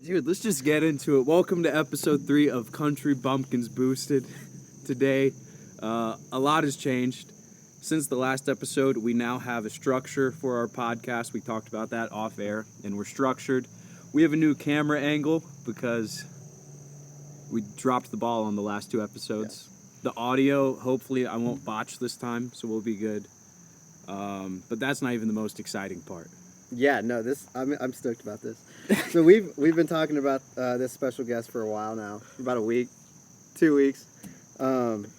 Dude, let's just get into it. Welcome to episode 3 of Country Bumpkins Boosted. Today, a lot has changed. Since the last episode, we now have a structure for our podcast. We talked about that off air, and we're structured. We have a new camera angle because we dropped the ball on the last 2 episodes. Yeah. The audio, hopefully, I won't botch this time, so we'll be good. But that's not even the most exciting part. Yeah, no, I'm stoked about this. So we've been talking about this special guest for a while now, about a week, 2 weeks.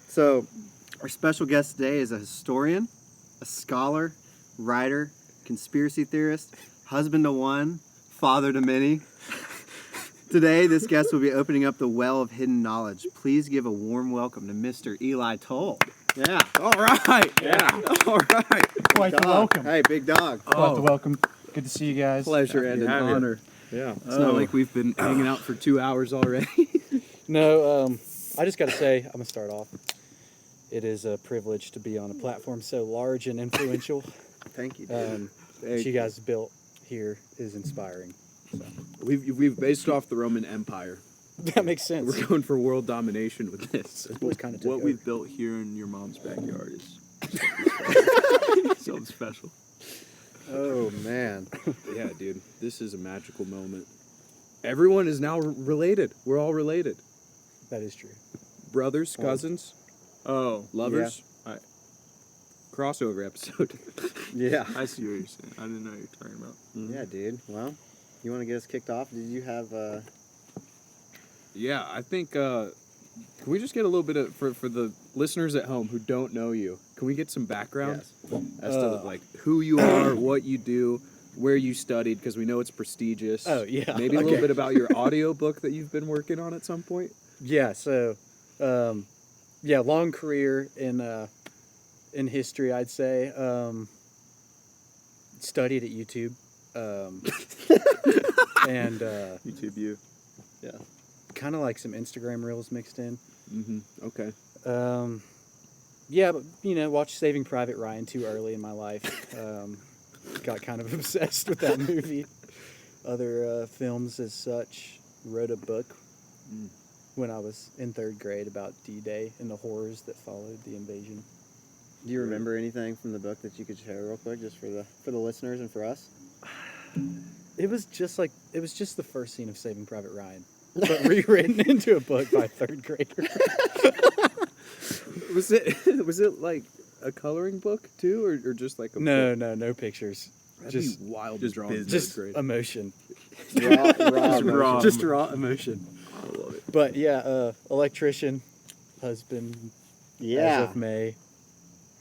So our special guest today is a historian, a scholar, writer, conspiracy theorist, husband to one, father to many. Today, this guest will be opening up the well of hidden knowledge. Please give a warm welcome to Mr. Eli Towle. Yeah. All right. Yeah. All right. Quite the welcome. Hey, big dog. Quite the welcome. Good to see you guys. Pleasure and an honor. Yeah. It's not like we've been hanging out for 2 hours already. No, I just got to say, I'm going to start off. It is a privilege to be on a platform so large and influential. Thank you. What you guys built here is inspiring. So. We've based off the Roman Empire. That makes sense. We're going for world domination with this. What we've built here in your mom's backyard is something special. Oh, man. Yeah, dude. This is a magical moment. Everyone is now related. We're all related. That is true. Brothers, cousins, lovers. Yeah. Crossover episode. Yeah. I see what you're saying. I didn't know what you're talking about. Mm-hmm. Yeah, dude. Well, you want to get us kicked off? Did you have... Yeah, I think... can we just get a little bit of... For the listeners at home who don't know you, can we get some background? Yes. As to, like, who you are, what you do, where you studied, because we know it's prestigious. Oh, yeah. Maybe a little bit about your audio book that you've been working on at some point. Yeah, so, long career in history, I'd say. Studied at YouTube. And YouTube you. Yeah. Kind of like some Instagram reels mixed in. Mm-hmm. Okay. Yeah, but, watched Saving Private Ryan too early in my life. Got kind of obsessed with that movie. Other films as such. Wrote a book when I was in 3rd grade about D-Day and the horrors that followed the invasion. Do you remember anything from the book that you could share real quick, just for the listeners and for us? It was just the first scene of Saving Private Ryan, but rewritten into a book by a 3rd grader. Was it like a coloring book too, or just like a book? No pictures. That'd Just be wild just to draw. business. just Grade. emotion. Raw emotion. Just raw emotion. I love it. But yeah, electrician, husband. Yeah. As of May.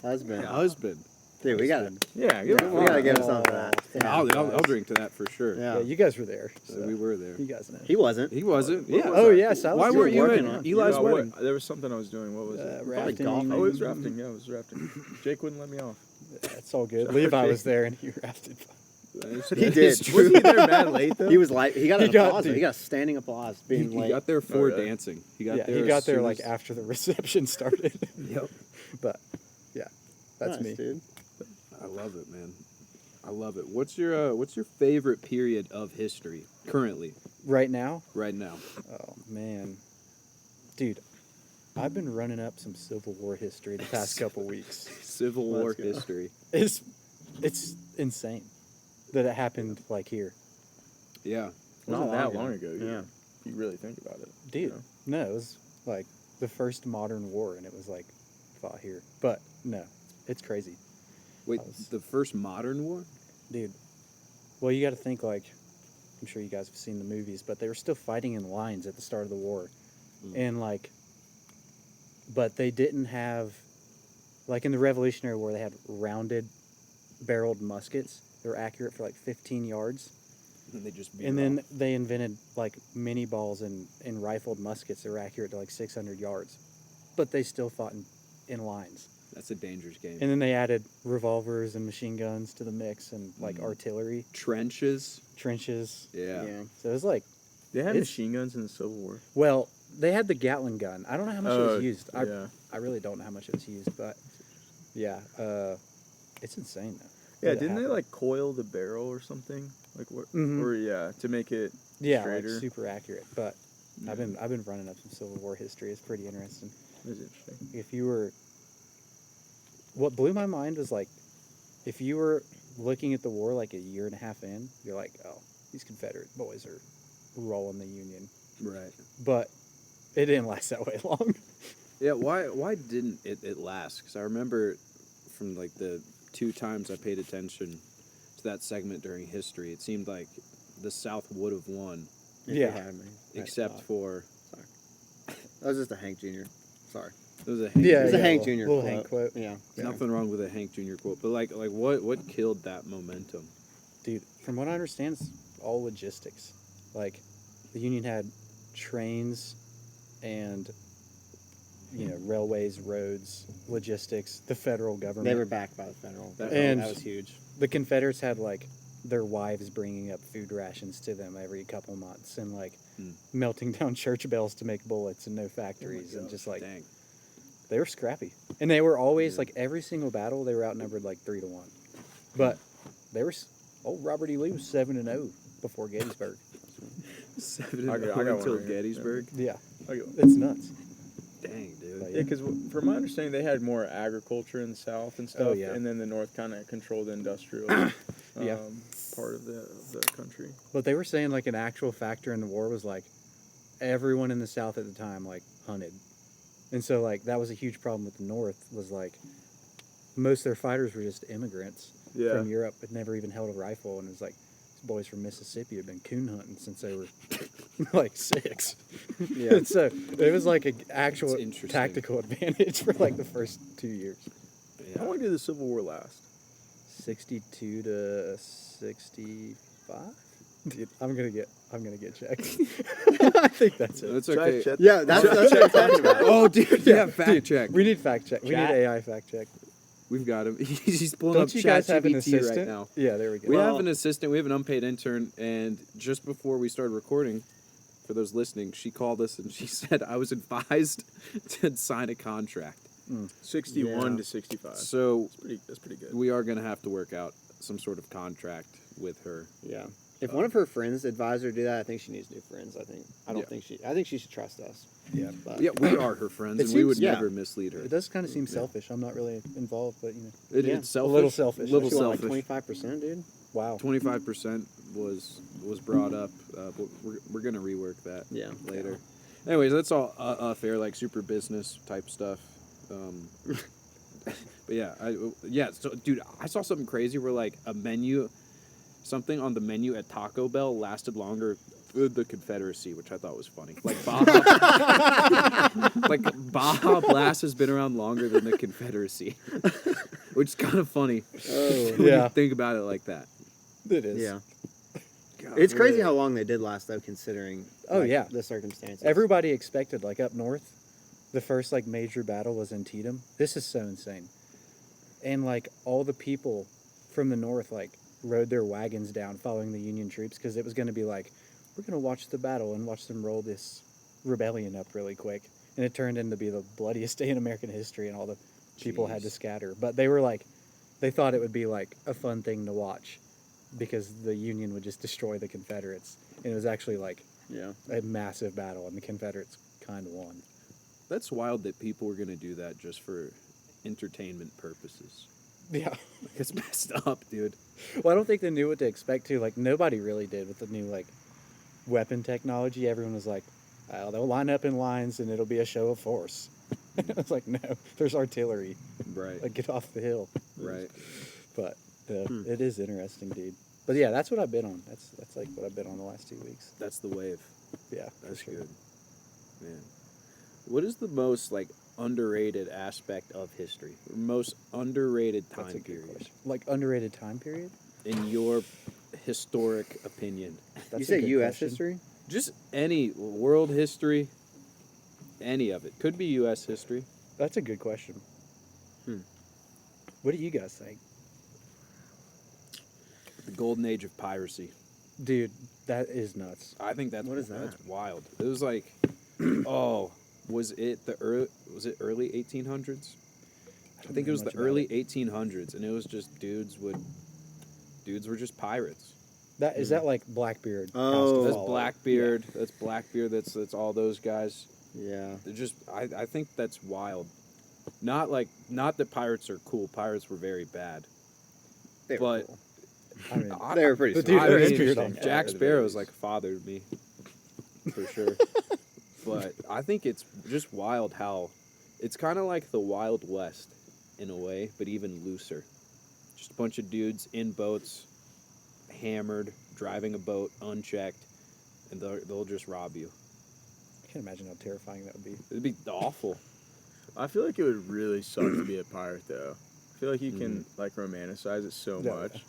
Husband. Husband. Dude, we got to Yeah, we gotta give him something for that. Yeah, I'll drink to that for sure. Yeah. Yeah, you guys were there. So So we were there. you guys know. He wasn't. He wasn't. What Yeah. was Oh that? yeah, so Why weren't you at Eli's Yeah, wedding? there was something I was doing. What was it? Rafting. golfing. Oh, it was rafting. Yeah, it was rafting. Jake wouldn't let me off. That's all good. Levi was there and he rafted. He did. Was he there mad late though? He was like, he got an applause. dude. He got a standing applause being He late. got there for really? dancing. He Yeah, got there. he got as there soon like as- after the reception started. Yep. But yeah, that's Nice, me. dude. I love it, man. I love it. What's your favorite period of history currently, Right now? right now? Oh man, dude, I've been running up some Civil War history the past couple weeks. Civil War Let's go. history. It's insane that it happened like here, Yeah. Not Not that long long ago. ago. Yeah. If you really think about it. dude. You know? No, it was like the first modern war, and it was like fought here. But no, it's crazy, Wait, I was- the first modern war? dude. Well, you got to think like, I'm sure you guys have seen the movies, but they were still fighting in lines at the start of the war, and like, but they didn't have, like in the Revolutionary War, they had rounded barreled muskets. They were accurate for like 15 yards. And they just And then they invented like mini balls and rifled muskets that were accurate to like 600 yards. But they still fought in lines. that's a dangerous game. And then they added revolvers and machine guns to the mix and like artillery, Trenches. trenches. Yeah. So it was like, They had It's- machine guns in the Civil War. well, they had the Gatling gun. I don't know how much it was used. Yeah. I really don't know how much it was used, but yeah, it's insane though. Yeah, that it didn't they happened. like coil the barrel or something? Like what? Mhm. Or yeah, to make it Yeah, straighter. like super accurate. But I've been running up some Civil War history. It's pretty interesting. That's interesting. If you were, what blew my mind was like, if you were looking at the war like a year and a half in, you're like, oh, these Confederate boys are rolling the Union. Right. But it didn't last that way long. Yeah, why didn't it last? Because I remember from like the 2 times I paid attention to that segment during history, it seemed like the South would have won, If Yeah. you had me. except for That was just a Hank Jr. Sorry. it was a Hank. Yeah, It was a Hank little- Jr. little quote. Hank quote. Yeah. Nothing wrong with a Hank Jr. quote, but like what killed that momentum? Dude, from what I understand, it's all logistics. Like, the Union had trains and, railways, roads, logistics, the federal government. They were backed by the federal. And- that was huge. The Confederates had, like, their wives bringing up food rations to them every couple months and, like, melting down church bells to make bullets and no factories and just, like, Dang. they were scrappy. And they were always, like, every single battle, they were outnumbered, like, 3-1. But they were... Old Robert E. Lee was 7-0 before Gettysburg. 7 I got one until right here. Gettysburg. Yeah, I go. it's nuts. Dang, dude. But Yeah, because from my understanding, they had more agriculture in the South and stuff, yeah. and then the North kind of controlled the industrial Yeah. part of the country. But they were saying like an actual factor in the war was like everyone in the South at the time like hunted, and so like that was a huge problem with the North was like most of their fighters were just immigrants Yeah. from Europe had never even held a rifle, and it was like these boys from Mississippi had been coon hunting since they were like 6. Yeah. And so it was like an actual That's interesting. tactical advantage for like the first 2 years. Yeah. How long did the Civil War last? 62 to 65. Dude, I'm gonna get checked. I think that's it. That's Should I okay. check- Yeah, that's what I'm talking about. Oh, dude, yeah, fact check. We need fact check. We need Chat. AI fact check. We've got him. He's pulling Don't up you guys have an ChatGPT assistant? right now. Yeah, there we go. We Well- have an assistant. We have an unpaid intern, and just before we started recording, for those listening, she called us and she said I was advised to sign a contract. 61 Yeah. to 65. So That's pretty good. we are going to have to work out some sort of contract with her. Yeah. If one of her friends advised her to do that, I think she needs new friends. I don't Yeah. think I think she should trust us. Yeah. But Yeah, we are her friends, It and we would seems- yeah. never mislead her. It does kind of seem selfish. I'm not really involved, but It, Yeah. It's selfish. A little selfish. Little she want selfish. like 25%, dude. wow. 25% was brought up, but we're gonna rework that Yeah. later. Anyways, that's all fair, like super business type stuff. But yeah, so dude, I saw something crazy where like something on the menu at Taco Bell lasted longer than the Confederacy, which I thought was funny. Like Baja Blast has been around longer than the Confederacy, which is kind of funny. Oh. when Yeah. you think about it like that. It is. Yeah. God, It's crazy really. how long they did last, though, considering Oh, like, yeah. the circumstances. Everybody expected, like up north, the first like major battle was Antietam. This is so insane. And like all the people from the north like rode their wagons down following the Union troops because it was going to be like, we're going to watch the battle and watch them roll this rebellion up really quick. And it turned into be the bloodiest day in American history, and all the people had to Jeez. scatter. But they were like, they thought it would be like a fun thing to watch because the Union would just destroy the Confederates. And it was actually like Yeah. a massive battle, and the Confederates kind of won. That's wild that people were gonna do that just for entertainment purposes. Yeah. Like, it's messed up, dude. Well, I don't think they knew what to expect too. Like nobody really did with the new like weapon technology. Everyone was like, "Oh, they'll line up in lines and it'll be a show of force." I was like, "No, there's artillery. Right. Like get off the hill." Right. But it is interesting, dude. But yeah, that's what I've been on. That's like what I've been on the last 2 weeks. That's the wave. Yeah, for That's sure. good. Man. What is the most like underrated aspect of history? Or most underrated That's a time good period question. Like underrated time period. in your historic opinion? That's You a say good U.S. question. history? Just any world history, any of it. Could be U.S. history. That's a good question. What do you guys think, The golden age of piracy. dude? That is nuts. I think that's What is that? That's wild. It was like, was it early 1800s? I think it was the much about early 1800s, and it was just dudes were just pirates. That is that like Blackbeard? Oh. House to That's Follow? Blackbeard. That's Blackbeard. That's all those guys. Yeah. They're just I think that's wild. Not that pirates are cool. Pirates were very bad. They were But cool. I mean, They were pretty But sweet. dude, they're mean, interesting. Jack Sparrow's like a father to me, for sure. But I think it's just wild how it's kind of like the Wild West in a way, but even looser. Just a bunch of dudes in boats, hammered, driving a boat unchecked, and they'll just rob you. I can't imagine how terrifying that would be. It'd be awful. I feel like it would really suck to be a pirate, though. I feel like you can like romanticize it so Yeah. much,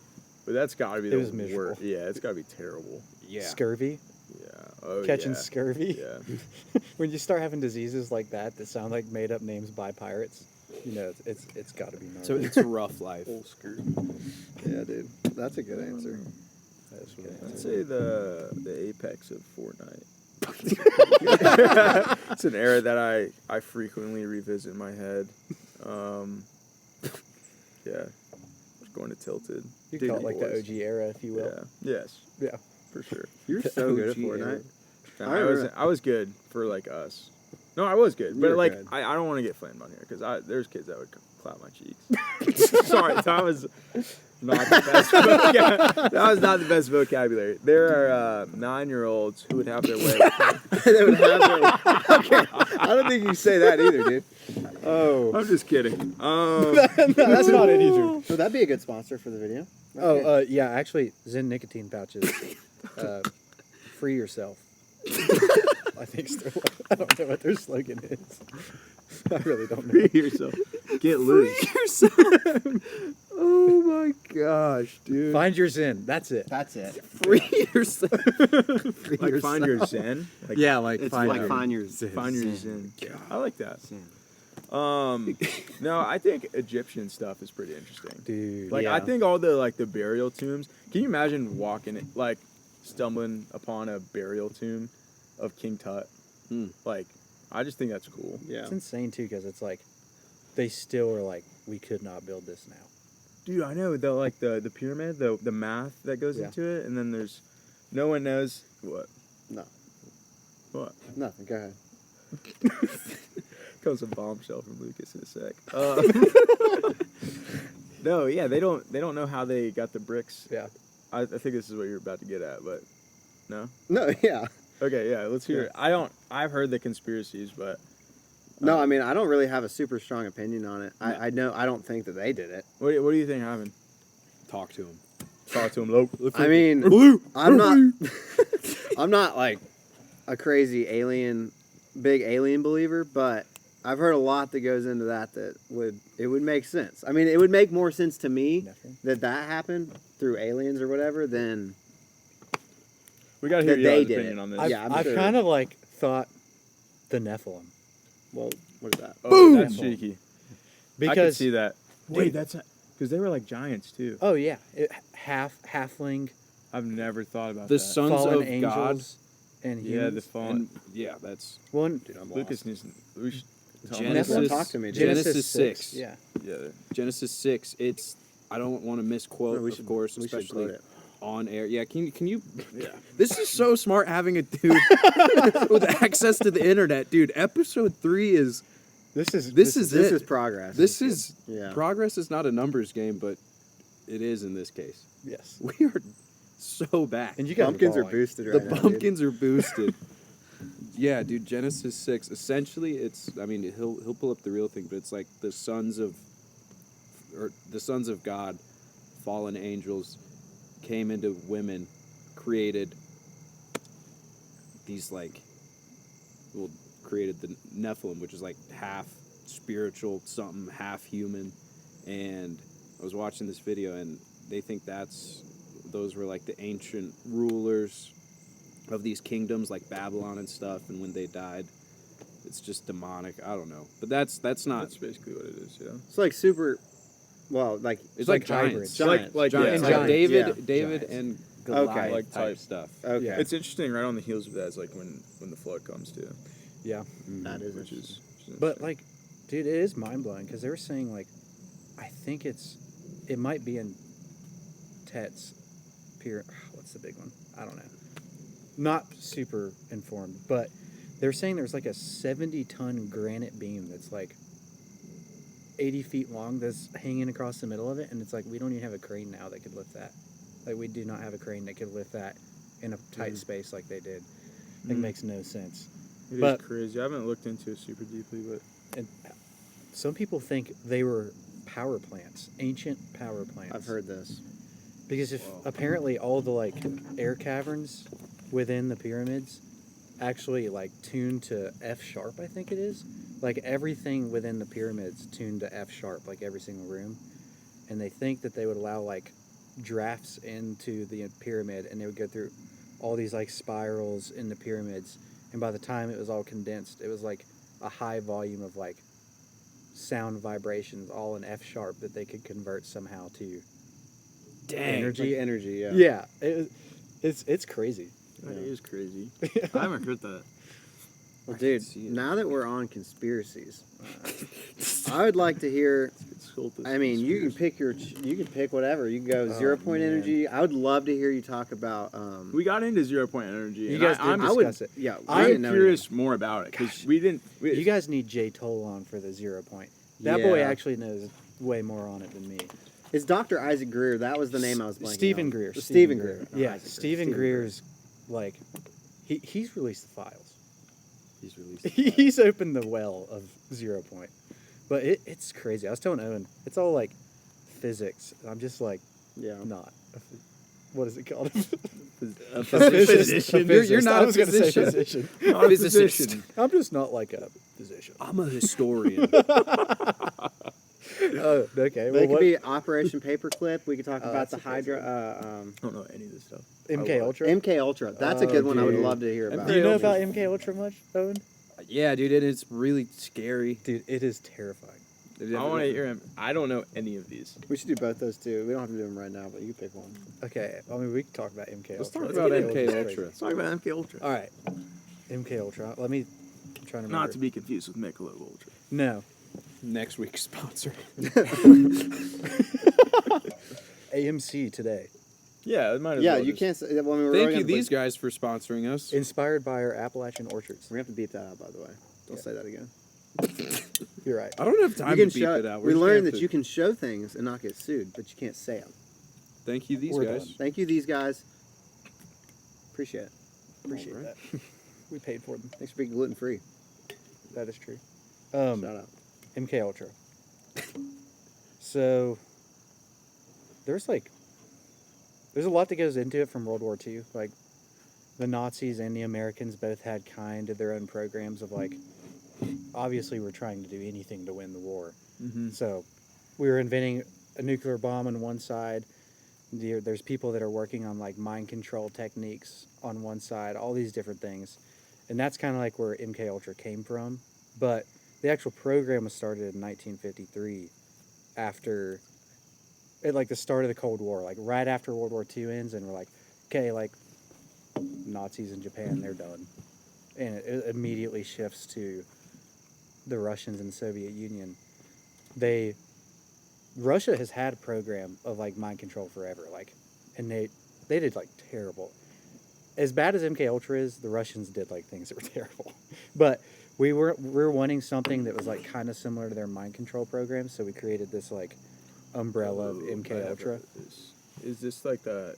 but that's got to be It the was miserable. worst. Yeah, it's got to be terrible. Yeah. Scurvy, Yeah. Oh, catching yeah. scurvy. Yeah. When you start having diseases like that sound like made up names by pirates, you know it's got to be gnarly. So it's a rough life. Full skirt. Yeah, dude. That's a good answer. That is a good I'd answer. say the apex of Fortnite. It's an era that I frequently revisit in my head. Yeah, just going to Tilted. You call it Diggity like boys. the OG era, if you will. Yeah. Yes. Yeah. For sure. You're so good at OG era. Fortnite. I was good for like us. No, I was good, You but were like good. I don't want to get flamed on here because there's kids that would clap my cheeks. Sorry, that was not the best. That was not the best vocabulary. There are 9-year-olds who would have their way. They would have their- Okay. I don't think you say that either, dude. Oh. I'm just kidding. No, that's not it either. Would that be a good sponsor for the video? Oh, yeah, actually, Zen nicotine pouches. Free yourself. I think so. I don't know what their slogan is. I really don't know. Free yourself. Get loose. yourself. Oh my gosh, dude. Find your Zen. That's it. That's it. Free yourself. Like find your zen. Like, Yeah, like It's find like your find your Zen. find your zen. I like that. Zen. No, I think Egyptian stuff is pretty interesting. dude. Like yeah. I think all the burial tombs. Can you imagine stumbling upon a burial tomb of King Tut? Like, I just think that's cool. Yeah. it's insane too because it's like they still are like we could not build this now. Dude, I know the pyramid, the math that goes Yeah. into it, and then there's no one knows what. No. What? Nothing. Go ahead. Comes a bombshell from Lucas in a sec. No, yeah, they don't know how they got the bricks. Yeah. I think this is what you're about to get at, but no. No, yeah. Okay, yeah, let's hear it. I've heard the conspiracies, but No, I mean, I don't really have a super strong opinion on it. I know, I don't think that they did it. what do you think happened? Talk to him. Talk to him, Loke. I mean, Blue. I'm not, I'm not like a crazy big alien believer, but I've heard a lot that goes into that would make sense. I mean, it would make more sense to me Definitely. that happened through aliens or whatever than We gotta hear that your they guys' did opinion it. on this. I've, Yeah, I'm I've sure. kind of like thought the Nephilim well, what is that? Oh, that's Boom! cheeky. I can because see that. Dude. Wait, that's because they were like giants too. oh yeah, halfling, I've never thought about The that. sons fallen of angels, God. and Yeah, humans. the fallen. That's One Dude, I'm Lucas lost. needs. We should tell him. Genesis. Nephilim, talk to me, dude. Genesis 6. Yeah, Yeah. Genesis 6. It's I don't want to misquote, No, we of should- course, we should especially quote it. on air. Yeah, can you? Yeah. This is so smart having a dude with access to the internet, dude. Episode 3 is this is This is progress. this is Yeah. progress is not a numbers game, but it is in this case. yes. We are so back. And you guys Pumpkins are balling. boosted The right now. dude. pumpkins are boosted. Yeah, dude. Genesis 6. Essentially, it's. I mean, he'll pull up the real thing, but it's like the sons of God, fallen angels, came into women, created these created the Nephilim, which is like half spiritual something, half human. And I was watching this video, and they think those were like the ancient rulers of these kingdoms like Babylon and stuff, and when they died, it's just demonic. I don't know, but that's not. That's basically what it is. Yeah. It's like super. Well, like It's like hybrids. giants, Like giants, yeah, like giants, David Giants. and Okay. Goliath Like type type. stuff. okay, Yeah. It's interesting. Right on the heels of that is like when the flood comes too. Yeah, that is Which interesting. is but like, dude, it is mind blowing because they were saying like, I think it might be in Tet's what's the big one? I don't know. Not super informed, but they're saying there's like a 70-ton granite beam that's like 80 feet long that's hanging across the middle of it, and it's like we don't even have a crane now that could lift that. Like we do not have a crane that could lift that in a tight space like they did. It makes no sense. It But- is crazy. I haven't looked into it super deeply, but And some people think they were power plants, ancient power plants. I've heard this. Because apparently all the like air caverns within the pyramids actually like tuned to F sharp, I think it is. Like everything within the pyramids tuned to F sharp, like every single room. And they think that they would allow like drafts into the pyramid, and they would go through all these like spirals in the pyramids. And by the time it was all condensed, it was like a high volume of like sound vibrations, all in F sharp, that they could convert somehow to energy. Like energy, yeah. Yeah, it's crazy. that is crazy. I haven't heard that. Well, dude, now that we're on conspiracies, I would like to hear. I mean, you can pick whatever. You can go 0 point man. energy. I would love to hear you talk about. We got into 0 point energy. You and guys I'm did I would. discuss it. Yeah, I I'm didn't know curious more about it because we didn't. You guys need Jay Towle on for the 0 point. That boy Yeah. actually knows way more on it than me. It's Dr. Isaac Greer. That was the name I was blanking Stephen on. Greer. Stephen Greer. not Yeah, Isaac Stephen Greer. Greer's like he's released the files. He's released. He's opened the well of 0 point. But it's crazy. I was telling Owen, it's all like physics. I'm just like Yeah. not. What is it called? A physician. You're not I a was going to say physician. physician. Not a Physicist. physician. I'm just not like a physician. I'm a historian. Oh, okay. But Well, it could what, be Operation Paperclip. We could talk about that's the a crazy Hydra. I don't know any of this stuff. MK Ultra. MK Ultra. That's a good one. I would dude. love to hear about. Do you know Ultra. about MK Ultra much, Owen? Yeah, dude, it's really scary. Dude, it is terrifying. I want to hear him. I don't know any of these. We should do both those too. We don't have to do them right now, but you pick one. Okay, I mean we can talk about MK Let's Ultra. talk about MK MK Ultra's Ultra. crazy. Let's talk about MK Ultra. All right, MK Ultra. Let me I'm trying to remember. Not to be confused with Michelob Ultra. No, Next week's sponsor. AMC today. Yeah, it might as Yeah, well you just- can't say. Well, I mean, we're Thank already you, gonna these guys, for sponsoring us. Inspired by our Appalachian orchards. We're gonna have to beep that out, by the way. Don't say that again. You're right. I don't have time You to can beep show. it out. We learned that you can show things and not get sued, but you can't say them. Thank you, these We're guys. done. Thank you, these guys. Appreciate it. Appreciate All right. that. We paid for them. Thanks for being gluten free. That is true. Shout out. MK Ultra. So there's a lot that goes into it from World War II. Like the Nazis and the Americans both had kind of their own programs of like obviously we're trying to do anything to win the war. Mhm. So we were inventing a nuclear bomb on one side. There's people that are working on like mind control techniques on one side, all these different things. And that's kind of like where MK Ultra came from. But the actual program was started in 1953 after at like the start of the Cold War, like right after World War II ends, and we're like, okay, like Nazis in Japan, they're done. And it immediately shifts to the Russians and the Soviet Union. Russia has had a program of like mind control forever, like, and they did like terrible. As bad as MK Ultra is, the Russians did like things that were terrible. But we were wanting something that was like kind of similar to their mind control program, so we created this like umbrella of Oh, MK I have Ultra. Is this like the?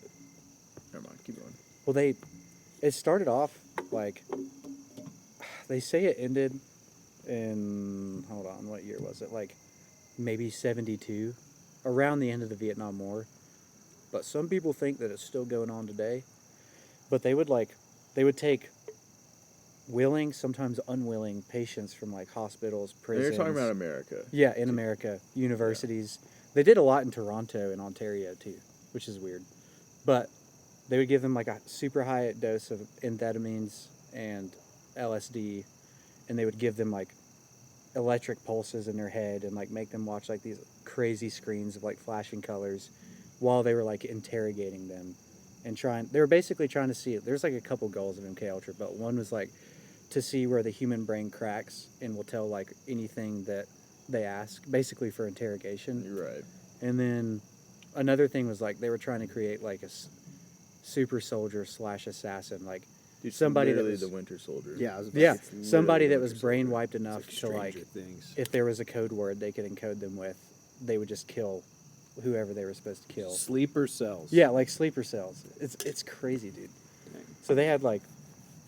Never mind. Keep going. Well, it started off like they say it ended in hold on, what year was it? Like maybe 72, around the end of the Vietnam War. But some people think that it's still going on today. But they would take willing, sometimes unwilling patients from like hospitals, And prisons. you're talking about America. Yeah, in America, universities. They did a lot in Toronto and Ontario too, which is weird. But they would give them like a super high dose of amphetamines and LSD, and they would give them like electric pulses in their head and like make them watch like these crazy screens of like flashing colors while they were like interrogating them and they were basically trying to see it. There's like a couple goals of MK Ultra, but one was like to see where the human brain cracks and will tell like anything that they ask, basically for interrogation. You're right. And then another thing was like they were trying to create like a super soldier / assassin, like Dude, somebody that literally was the Winter Soldier. Yeah, I was yeah, it's somebody literally that was Winter brain Soldier. wiped enough to like, Stranger Things. if there was a code word they could encode them with, they would just kill whoever they were supposed to kill. Sleeper cells. Yeah, like sleeper cells. It's crazy, dude. So they had like,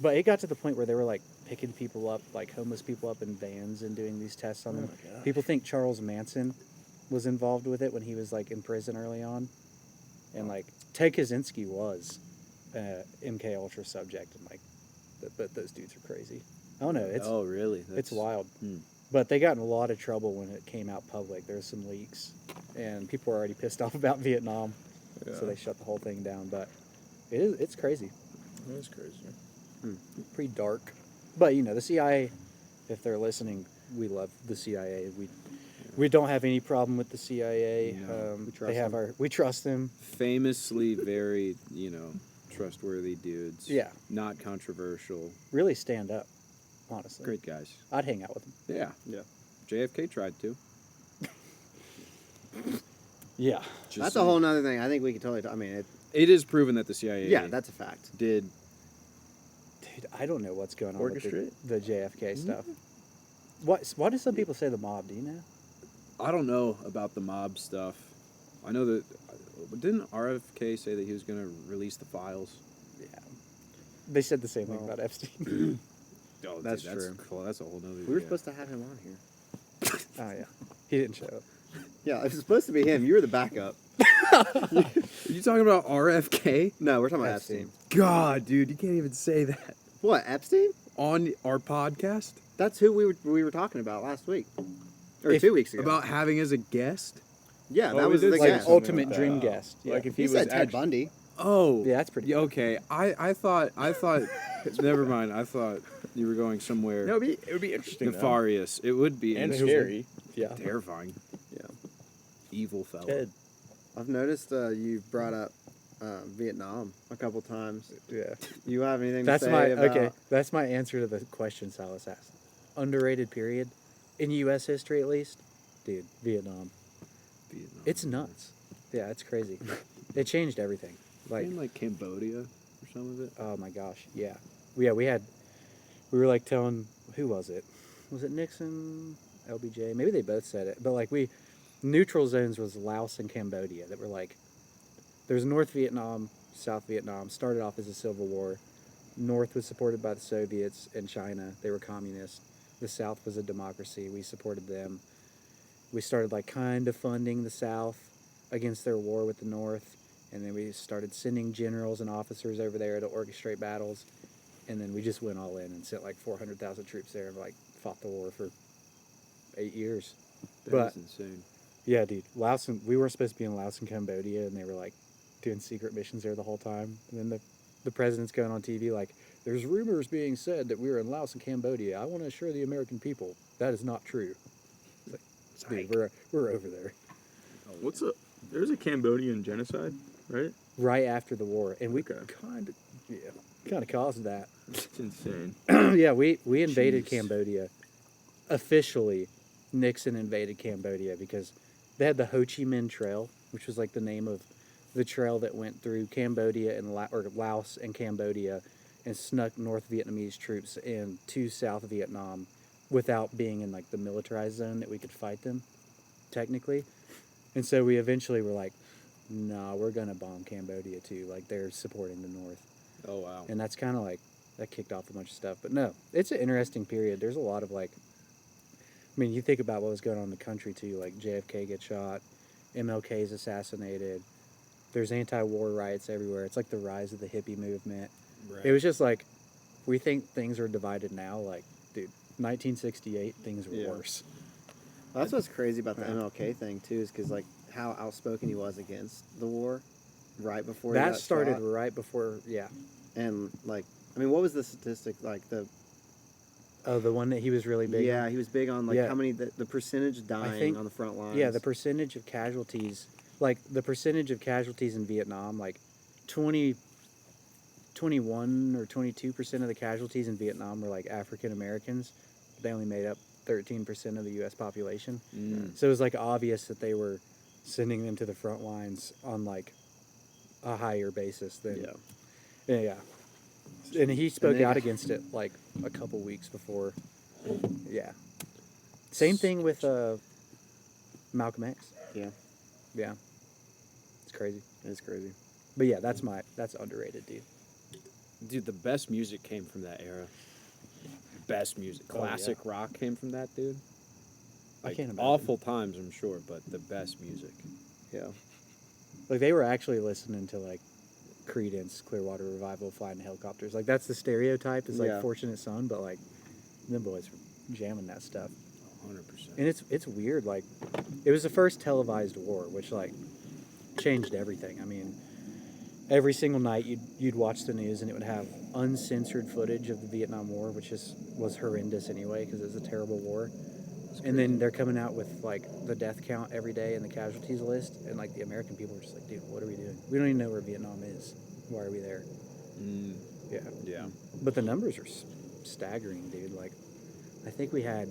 but it got to the point where they were like picking people up, like homeless people up in vans and doing these tests on them. my gosh. People think Charles Manson was involved with it when he was like in prison early on, and like Ted Kaczynski was MK Ultra subject, and like, but those dudes are crazy. I don't know. It's Oh, really? it's wild. Hmm. But they got in a lot of trouble when it came out public. There was some leaks, and people were already pissed off about Vietnam, so they shut the whole thing down. But it's crazy, That's crazy. pretty dark. But you know, the CIA, if they're listening, we love the CIA. We don't have any problem with the CIA. No, we trust they have them. we trust them. Famously very, trustworthy dudes. Yeah, Not controversial. really stand up. Honestly, Great guys. I'd hang out with them. Yeah. Yeah. JFK tried to. Yeah, Just That's a saying. whole nother thing. I think we could totally. I mean, It is proven that the CIA yeah, that's a fact. did. dude, I don't know what's going on with Orchestrate? the JFK stuff. Why do some people say the mob? Do you know? I don't know about the mob stuff. I know that. Didn't RFK say that he was going to release the files? Yeah, they said the same thing Well, about Epstein. Oh, That's dude, true. Cool. That's a whole nother. We were supposed to have him on here. Oh yeah, he didn't show up. Yeah, it was supposed to be him. You were the backup. Are you talking about RFK? No, we're talking about Epstein. Epstein. God, dude, you can't even say that What, Epstein? on our podcast That's who we were talking about last week. Or If- 2 weeks ago. about having as a guest. Yeah, Oh, that we was did the say guest. something ultimate like dream that. guest. Yeah. Like if He he, was said Ted actually, Bundy. Oh, Yeah, that's pretty Yeah, cool. okay. I thought. Never mind. I thought you were going somewhere No, it would be interesting. though. nefarious. It would be And interesting. scary. Yeah. Terrifying. Yeah. Evil fellow. Ted. I've noticed you've brought up Vietnam a couple times. Yeah. You have anything That's to my say about... okay. That's my answer to the question Silas asked. Underrated period in U.S. history, at least. Dude, Vietnam. Vietnam. It's nuts. Yeah, it's crazy. It changed everything. Like, In like Cambodia or some of it. oh my gosh, yeah. We were like telling, who was it? Was it Nixon, LBJ? Maybe they both said it. But like neutral zones was Laos and Cambodia that were like, there's North Vietnam, South Vietnam, started off as a civil war. North was supported by the Soviets and China. They were communist. The South was a democracy. We supported them. We started like kind of funding the South against their war with the North. And then we started sending generals and officers over there to orchestrate battles. And then we just went all in and sent like 400,000 troops there and like fought the war for 8 years. That But- is insane. Yeah, dude. We weren't supposed to be in Laos and Cambodia, and they were like doing secret missions there the whole time. And then the president's going on TV like, there's rumors being said that we were in Laos and Cambodia. I want to assure the American people that is not true. It's like, dude, we're over there. There was a Cambodian genocide, right? Right after the war, and we Okay. kind of caused that. It's insane. Yeah, we invaded Jeez. Cambodia. Officially, Nixon invaded Cambodia because they had the Ho Chi Minh Trail, which was like the name of the trail that went through Cambodia and Laos and Cambodia and snuck North Vietnamese troops into South Vietnam without being in like the militarized zone that we could fight them, technically. And so we eventually were like, nah, we're going to bomb Cambodia too. Like they're supporting the North. Oh wow. And that's kind of like, that kicked off a bunch of stuff. But no, it's an interesting period. There's a lot of like, I mean, you think about what was going on in the country too, like JFK gets shot, MLK is assassinated, there's anti-war riots everywhere. It's like the rise of the hippie movement. Right. It was just like, we think things are divided now. Like, dude, 1968, things were Yeah. worse. That's what's crazy about the Yeah. MLK thing, too, is because, like, how outspoken he was against the war right before he That got started shot. right before, yeah. And, like, I mean, what was the statistic? Like, Oh, the one that he was really big yeah, on? he was big on, like, Yeah. how many, the percentage dying think- on the front lines. Yeah, the percentage of casualties, like the percentage of casualties in Vietnam, like 21 or 22% of the casualties in Vietnam were like African Americans. They only made up 13% of the U.S. population. Mm. So it was like obvious that they were sending them to the front lines on like a higher basis than Yeah. yeah. And he spoke they out got- against it like a couple weeks before. Yeah. Same thing with Malcolm X. Yeah. Yeah. It's crazy. It's crazy. But yeah, that's underrated, dude. Dude, the best music came from that era. Best music. Oh, yeah. Classic rock came from that, dude. I Like, can't imagine. awful times, I'm sure, but the best music. Yeah. Like they were actually listening to like Creedence, Clearwater Revival, Flying Helicopters. Like that's the stereotype is like Yeah. Fortunate Son, but like them boys were jamming that stuff. 100%. And it's weird. Like it was the first televised war, which like changed everything. I mean, every single night you'd watch the news and it would have uncensored footage of the Vietnam War, which was horrendous anyway because it was a terrible war. And then they're coming out with like the death count every day and the casualties list, and like the American people are just like, dude, what are we doing? We don't even know where Vietnam is. Why are we there? Yeah. Yeah. But the numbers are staggering, dude. Like, I think we had,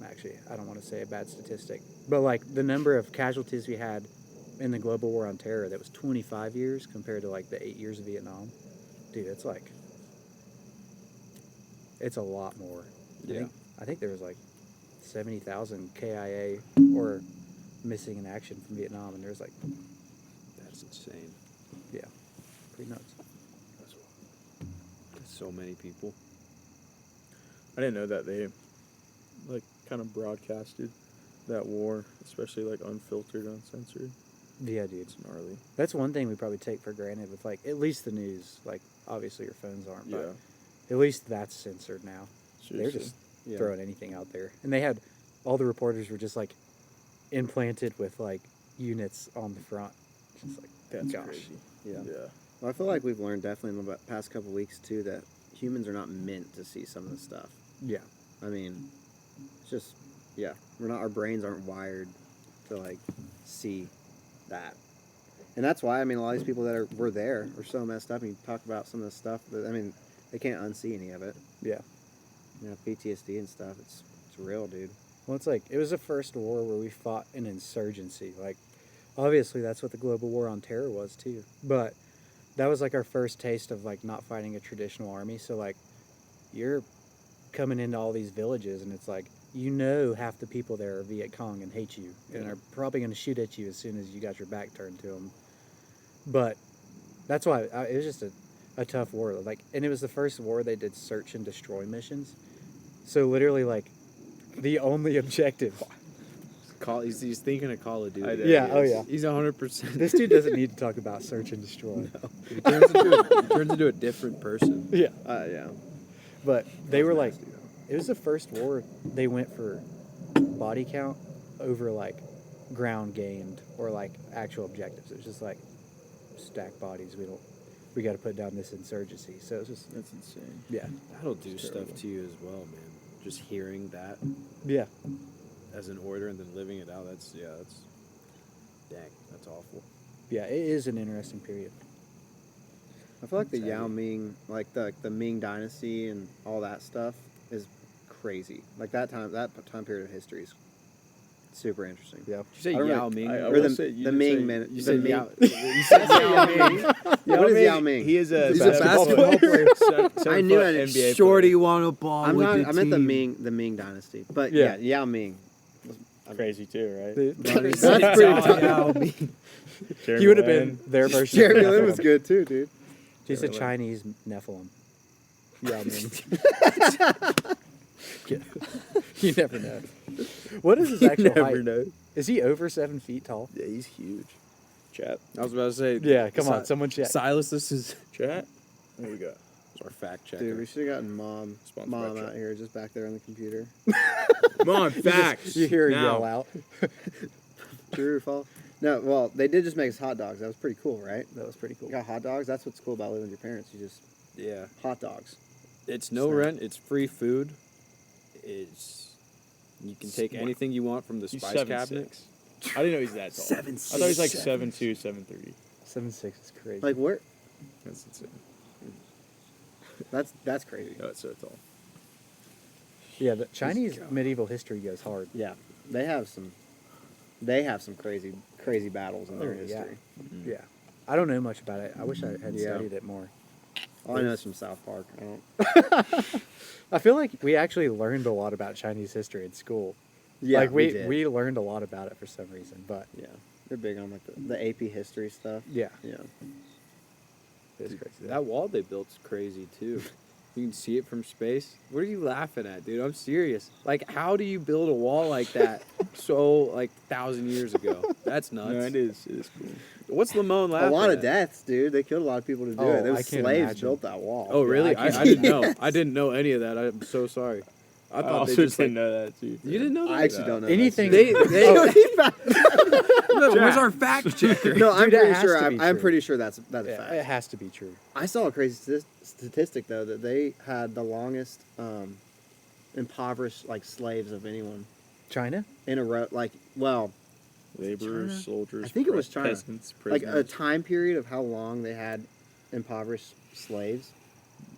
actually, I don't want to say a bad statistic, but like the number of casualties we had in the global war on terror, that was 25 years compared to like the 8 years of Vietnam. Dude, it's like, it's a lot more. Yeah. I think there was like 70,000 KIA or missing in action from Vietnam, and there's like, That's insane. yeah, pretty nuts. That's so many people. I didn't know that they like kind of broadcasted that war, especially like unfiltered, uncensored. Yeah, dude. It's gnarly. That's one thing we probably take for granted with like at least the news. Like obviously your phones aren't, Yeah. but at least that's censored now. Seriously. They're just Yeah. throwing anything out there, and they had all the reporters were just like implanted with like units on the front. Just like That's gosh. crazy. Yeah. Yeah. Well, I feel like we've learned definitely in the past couple weeks too that humans are not meant to see some of this stuff. Yeah, I mean, it's just we're not. Our brains aren't wired to like see that, and that's why I mean a lot of these people that were there are so messed up. And you talk about some of the stuff, but I mean they can't unsee any of it. yeah. You know, PTSD and stuff. It's real, dude. Well, it's like it was the first war where we fought an insurgency. Like, obviously, that's what the global war on terror was too. But that was like our first taste of like not fighting a traditional army. So like, you're coming into all these villages, and it's like half the people there are Viet Cong and hate you, and are probably going to shoot at you as soon as you got your back turned to them. But that's why it was just a tough war. Like, and it was the first war they did search and destroy missions. So literally, like, the only objective. He's thinking of Call of Duty. I did. Yeah. He Oh is. yeah. He's 100%. This dude doesn't need to talk about search and destroy. He turns into a different person. Yeah. Yeah. But they were like, Nasty, though. it was the first war they went for body count over like ground gained or like actual objectives. It was just like stack bodies. We got to put down this insurgency. So it's just That's insane. yeah, That'll do It's stuff terrible. to you as well, man. Just hearing that yeah. as an order and then living it out. That's awful. Yeah, it is an interesting period. I feel like the It's Yao heavy. Ming, like the Ming Dynasty and all that stuff, is crazy. Like that time period of history is super interesting. Yeah. Did you say I don't Yao really- Ming? I Or will the, say- you the did Ming say- minute. You the said Ming. Yao. You said Yao Ming. What is Yao Ming? He is a He's a basketball player. I knew I didn't- NBA Shorty player. want a ball I'm with not. the I meant the team. Ming Dynasty, but Yeah. yeah, Yao Ming. Crazy too, right? That's pretty tough. Yao Ming. He would have been their version. Jeremy of Lin was Nephilim. good too, dude. He's a Jeremy Lin. Chinese Nephilim. Yeah, I mean, you never know. What is his actual Never height? know. Is he over 7 feet tall? Yeah, he's huge. Chat. I was about to say. Yeah, come on, someone check. Silas, this is Chat. There we go. our fact checker. Dude, we should have gotten mom Sponsored by Chat. out here, just back there on the computer. Come on, facts. You hear her Now. yell out. True or false? No, well, they did just make us hot dogs. That was pretty cool, right? That was pretty cool. You got hot dogs. That's what's cool about living with your parents. You just Yeah. hot dogs. It's no Snap. rent. It's free food. You can take anything you want from the He's spice 7'6". cabinet. I didn't know he's that tall. 7'6". I thought he was like 7'2", 7'3". 7'6" is crazy. Like where? That's insane. That's crazy. Oh, it's so tall. yeah, the Chinese medieval history goes hard. Yeah, they have some crazy battles in their Oh, yeah. history. Yeah. I don't know much about it. I wish I had Yeah. studied it more. All I know is from South Park. I don't. I feel like we actually learned a lot about Chinese history in school. Yeah, like we did. we learned a lot about it for some reason, but Yeah, they're big on like the AP history stuff. yeah, Yeah. it's crazy. That wall they built's crazy too. You can see it from space. What are you laughing at, dude? I'm serious. Like, how do you build a wall like that so like 1,000 years ago? That's nuts. No, it is cool. What's Lamone laughing A lot of at? deaths, dude. They killed a lot of people to do Oh, it. Those I can't slaves imagine. built that wall. Oh, really? Yeah, I didn't know. I didn't know any of that. I'm so sorry. I I thought also they just didn't like, know that too. you didn't know that. I actually don't know. Anything. They Oh, where's our fact checker? No, I'm Dude, that pretty has sure. to be I'm true. pretty sure that's a yeah, fact. it has to be true. I saw a crazy statistic though that they had the longest impoverished like slaves of anyone China? in a row. Like, well, Laborers, China? soldiers. I think it was China. Peasants, like a prisoners. time period of how long they had impoverished slaves.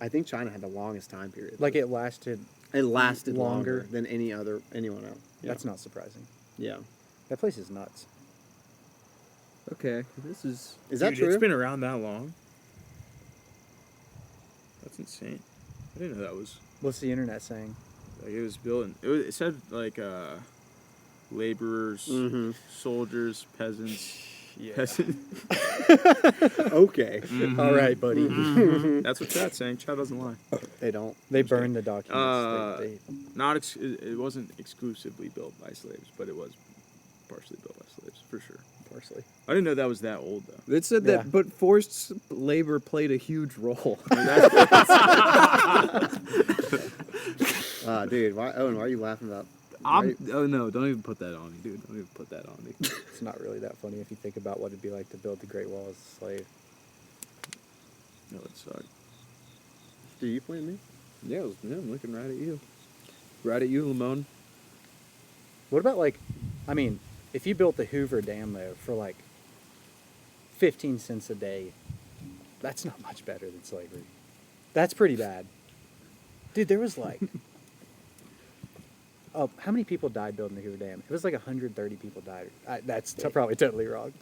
I think China had the longest time period. Like it lasted. it lasted longer. longer than anyone else. Yeah. That's not surprising. Yeah. That place is nuts. Okay, this is. Is that Dude, true? It's been around that long. That's insane. I didn't know that was What's the internet saying? like it was built. It said like laborers, Mm-hmm. soldiers, peasants. Yeah. Peasant. Okay. All right, buddy. That's what Chad's saying. Chad doesn't lie. They don't. They burned the documents. They- Not it wasn't exclusively built by slaves, but it was partially built by slaves for sure. parsley. I didn't know that was that old though. It said Yeah. that, but forced labor played a huge role. Dude, Owen, why are you laughing about? Oh no! Don't even put that on me, dude. Don't even put that on me. It's not really that funny if you think about what it'd be like to build the Great Wall as a slave. No, it sucked. Do you point at me? Yeah, I'm looking right at you. Right at you, Lamone. What about like, I mean, if you built the Hoover Dam though for like 15 cents a day, that's not much better than slavery. That's pretty bad. Dude, there was like, oh, how many people died building the Hoover Dam? It was like 130 people died. That's probably totally wrong,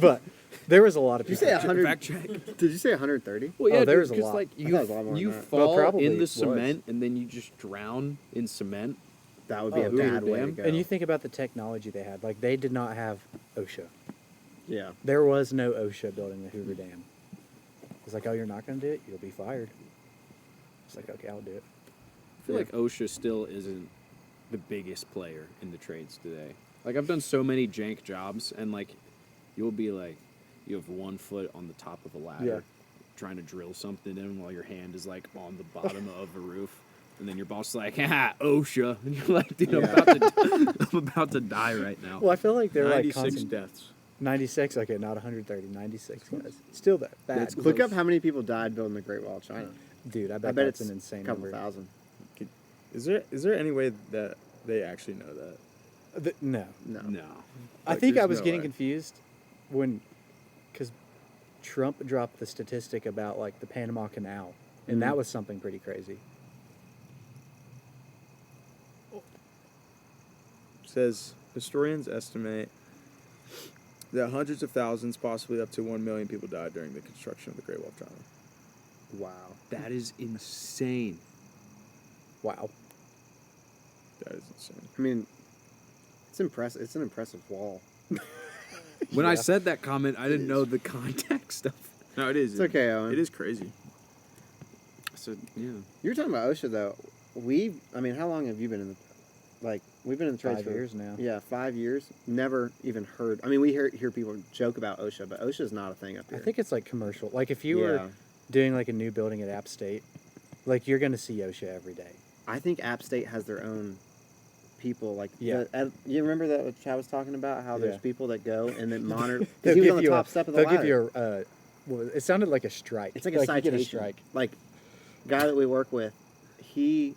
but there was a lot of Did you people. say 100? Fact check. Did you say 130? Well, Oh, yeah, there was a because lot. like I thought it was a lot more you than that. fall probably in it the was. cement and then you just drown in cement. That would be Oh, a Hoover bad way to Dam? go. And you think about the technology they had. Like, they did not have OSHA. yeah. There was no OSHA building the Hoover Dam. It's like, oh, you're not going to do it? You'll be fired. It's like, okay, I'll do it. I feel like OSHA still isn't the biggest player in the trades today. Like, I've done so many jank jobs, and like, you'll be like, you have 1 foot on the top of a ladder, Yeah. trying to drill something in while your hand is like on the bottom of a roof. And then your boss is like, ha, OSHA. And you're like, dude, I'm about to die right now. Well, I feel like they're like 96 constant. deaths. 96, okay, not 130, 96 guys. Still that bad. That's Look up how many people died building the Great Wall of China. Dude, I I bet bet that's it's an insane a couple number. thousand. Is there any way that they actually know that? No. No. No. I Like, think I there's was no getting way. confused because Trump dropped the statistic about like the Panama Canal, and that was something pretty crazy. It says historians estimate that hundreds of thousands, possibly up to 1 million people died during the construction of the Great Wall of China. Wow. That is insane. Wow. That is insane. I mean, it's impressive. It's an impressive wall. When I Yeah. said that comment, I didn't know the context of it. No, it is. It's okay, Owen. It is crazy. So, yeah. You were talking about OSHA though. I mean, how long have you been in the? Like, we've been in the trades 5 for years now. Yeah, 5 years. Never even heard. I mean, we hear people joke about OSHA, but OSHA is not a thing up I here. think it's like commercial. Like if you were Yeah. doing like a new building at App State, like you're gonna see OSHA every day. I think App State has their own people. Like, Yeah. you remember that what Chad was talking about? How Yeah. there's people that go and then monitor. 'Cause They'll he was give on the you top step of the They'll ladder. give you a. Well, it sounded like a strike. It's like a you citation. get a strike. Like, guy that we work with, he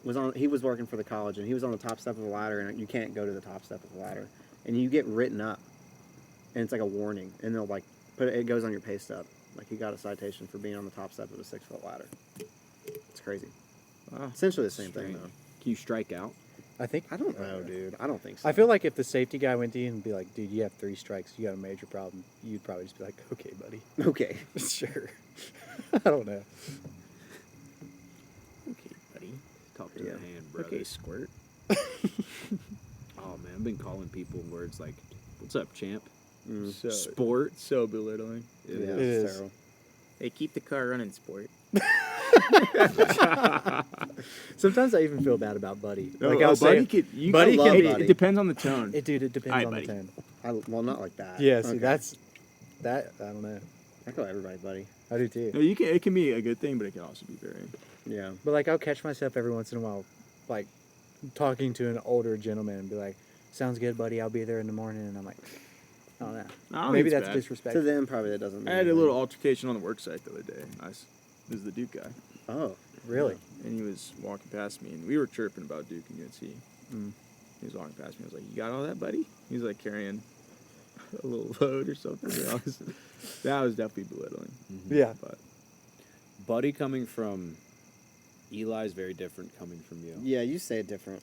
was working for the college and he was on the top step of the ladder, and you can't go to the top step of the ladder, and you get written up, and it's like a warning, and they'll like it goes on your pay stub, like he got a citation for being on the top step of a 6-foot ladder. It's crazy. Wow. Essentially the same thing Strange. though. Can you strike out? I think. I don't know, dude. I don't think so. I feel like if the safety guy went to you and be like, "Dude, you have 3 strikes. You got a major problem," you'd probably just be like, "Okay, buddy, Okay. sure." I don't know. Okay, buddy. Talk to Yeah. the hand, brother. Okay, squirt. Oh man, I've been calling people words like, "What's up, champ?" So, Sport. so belittling. It Yeah, is. it's terrible. Hey, keep the car running, sport. Sometimes I even feel bad about Buddy. Like, I'll say, buddy could, you Buddy I can love be- Buddy. It depends on the tone. dude, it depends Aye, on buddy. the tone. Well, not like that. Yeah, see, Okay. that's that. I don't know. I call everybody buddy. I do too. No, you can. It can be a good thing, but it can also be very. Yeah. But like, I'll catch myself every once in a while, like talking to an older gentleman and be like, "Sounds good, buddy. I'll be there in the morning." And I'm like, "Oh no, I don't maybe think it's that's bad. To disrespectful." them, probably that doesn't mean I had a anything. little altercation on the work site the other day. This is the Duke guy. Oh. Really? And he was walking past me, and we were chirping about Duke and UNC. Mm. He was walking past me. I was like, "You got all that, buddy?" He was like carrying a little load or something. That was definitely belittling. Yeah. But Buddy coming from Eli's very different coming from you. Yeah, you say it different.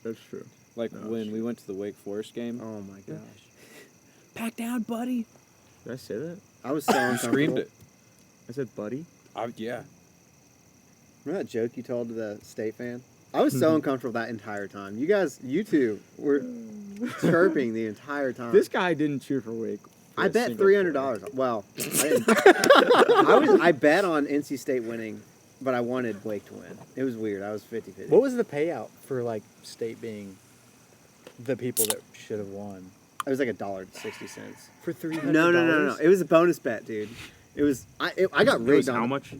that's true. Like No, when it's we went to the Wake Forest game. Oh my gosh. Pack down, buddy. Did I say that? I was so uncomfortable. Screamed it. I said, "Buddy." Yeah. Remember that joke you told to the State fan? I was so uncomfortable that entire time. You two were chirping the entire time. This guy didn't cheer for Wake. for I a bet single $300. play. Well, I didn't. I bet on NC State winning, but I wanted Wake to win. It was weird. I was 50-50. What was the payout for like State being the people that should have won It was like $1.60. for $300? No. It was a bonus bet, dude. It was. I got It was rigged on how it. much? It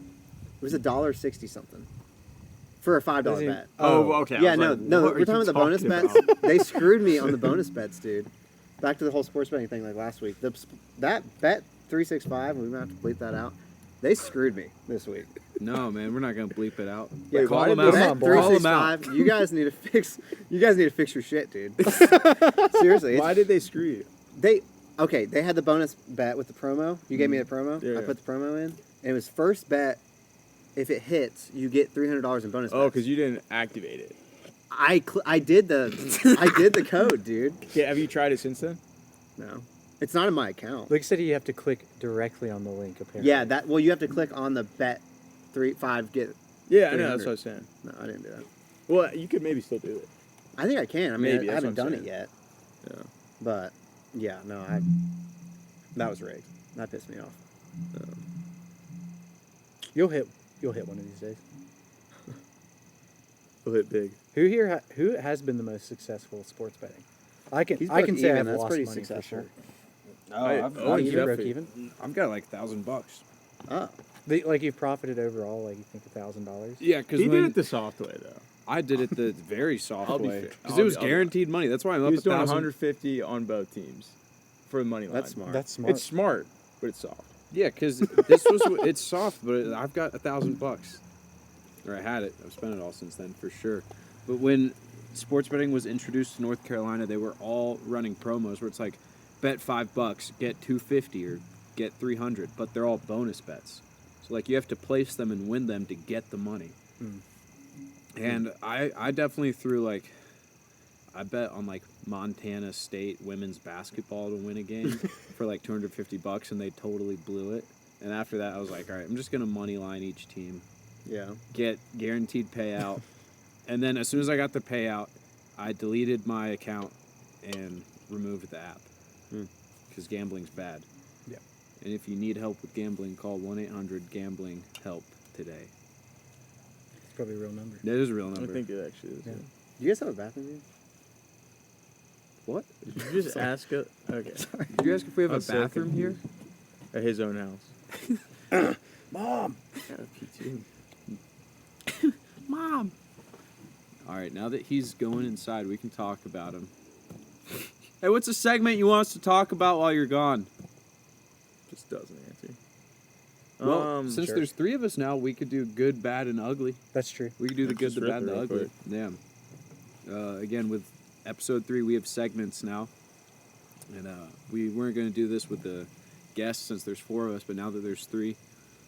was $1.60 something for a $5 Does he- bet. Oh, okay. I Yeah, was no, like, no. what are We're talking you about the bonus talking bets. about? They screwed me on the bonus bets, dude. Back to the whole sports betting thing like last week. That bet 365. We might have to bleep that out. They screwed me this week. No, man, we're not gonna bleep it out. Wait, Call why him did out. they- Come on, Bet boy. Call him out. 365. You guys need to fix. You guys need to fix your shit, dude. Seriously. Why did they screw you? They had the bonus bet with the promo. You gave me the promo. Yeah, I yeah. put the promo in, and it was first bet. If it hits, you get $300 in bonus. Oh, bets. because you didn't activate it. I did the code, dude. Yeah, have you tried it since then? No, it's not in my account. Like I said, you have to click directly on the link. Apparently. Yeah, that. Well, you have to click on the bet 3-5 get. Yeah, I know. That's 300. what I was saying. No, I didn't do that. Well, you could maybe still do it. I think I can. I mean, Maybe, I that's haven't what I'm done it saying. yet. Yeah. But yeah, no, that was rigged. That pissed me off. You'll hit one of these days. We'll hit big. Who here? Who has been the most successful at sports betting? I can. He's I can broke say even. I've That's lost pretty money successful. for sure. Oh, I've- Oh, you broke definitely. even. I've got like $1,000. Oh, Like you've profited overall. Like you think $1,000. Yeah, because He when did it the soft way though. I did it the very soft I'll be way fair. because I'll it was be- I'll be- guaranteed money. That's why I'm He up was doing 1,000. 150 on both teams for the money line. that's smart. That's smart. It's smart, but it's soft. Yeah, because this was it's soft, but I've got $1,000, or I had it. I've spent it all since then for sure. But when sports betting was introduced to North Carolina, they were all running promos where it's like, bet $5, get $250 or get $300, but they're all bonus bets. So like you have to place them and win them to get the money. And I definitely threw like, I bet on like Montana State women's basketball to win a game for like $250, and they totally blew it. And after that, I was like, all right, I'm just gonna money line each team, Yeah. get guaranteed payout, and then as soon as I got the payout, I deleted my account and removed the app because gambling's bad. Yeah. And if you need help with gambling, call 1-800-GAMBLING-HELP today. It's probably a real number. That is a real I number. think it actually is. Yeah. Do you guys have a bathroom here? What? Did you just ask it? Okay. Did you ask if we have I a was so bathroom here? At his own house. Mom. Yeah, P2. Mom. All right, now that he's going inside, we can talk about him. Hey, what's a segment you want us to talk about while you're gone? Just doesn't answer. Well, since sure. there's 3 of us now, we could do good, bad, and ugly. That's true. We could do the Let's good, just the rip bad, and it the real ugly. quick. Yeah. Again, with episode 3, we have segments now. And we weren't going to do this with the guests since there's 4 of us, but now that there's 3,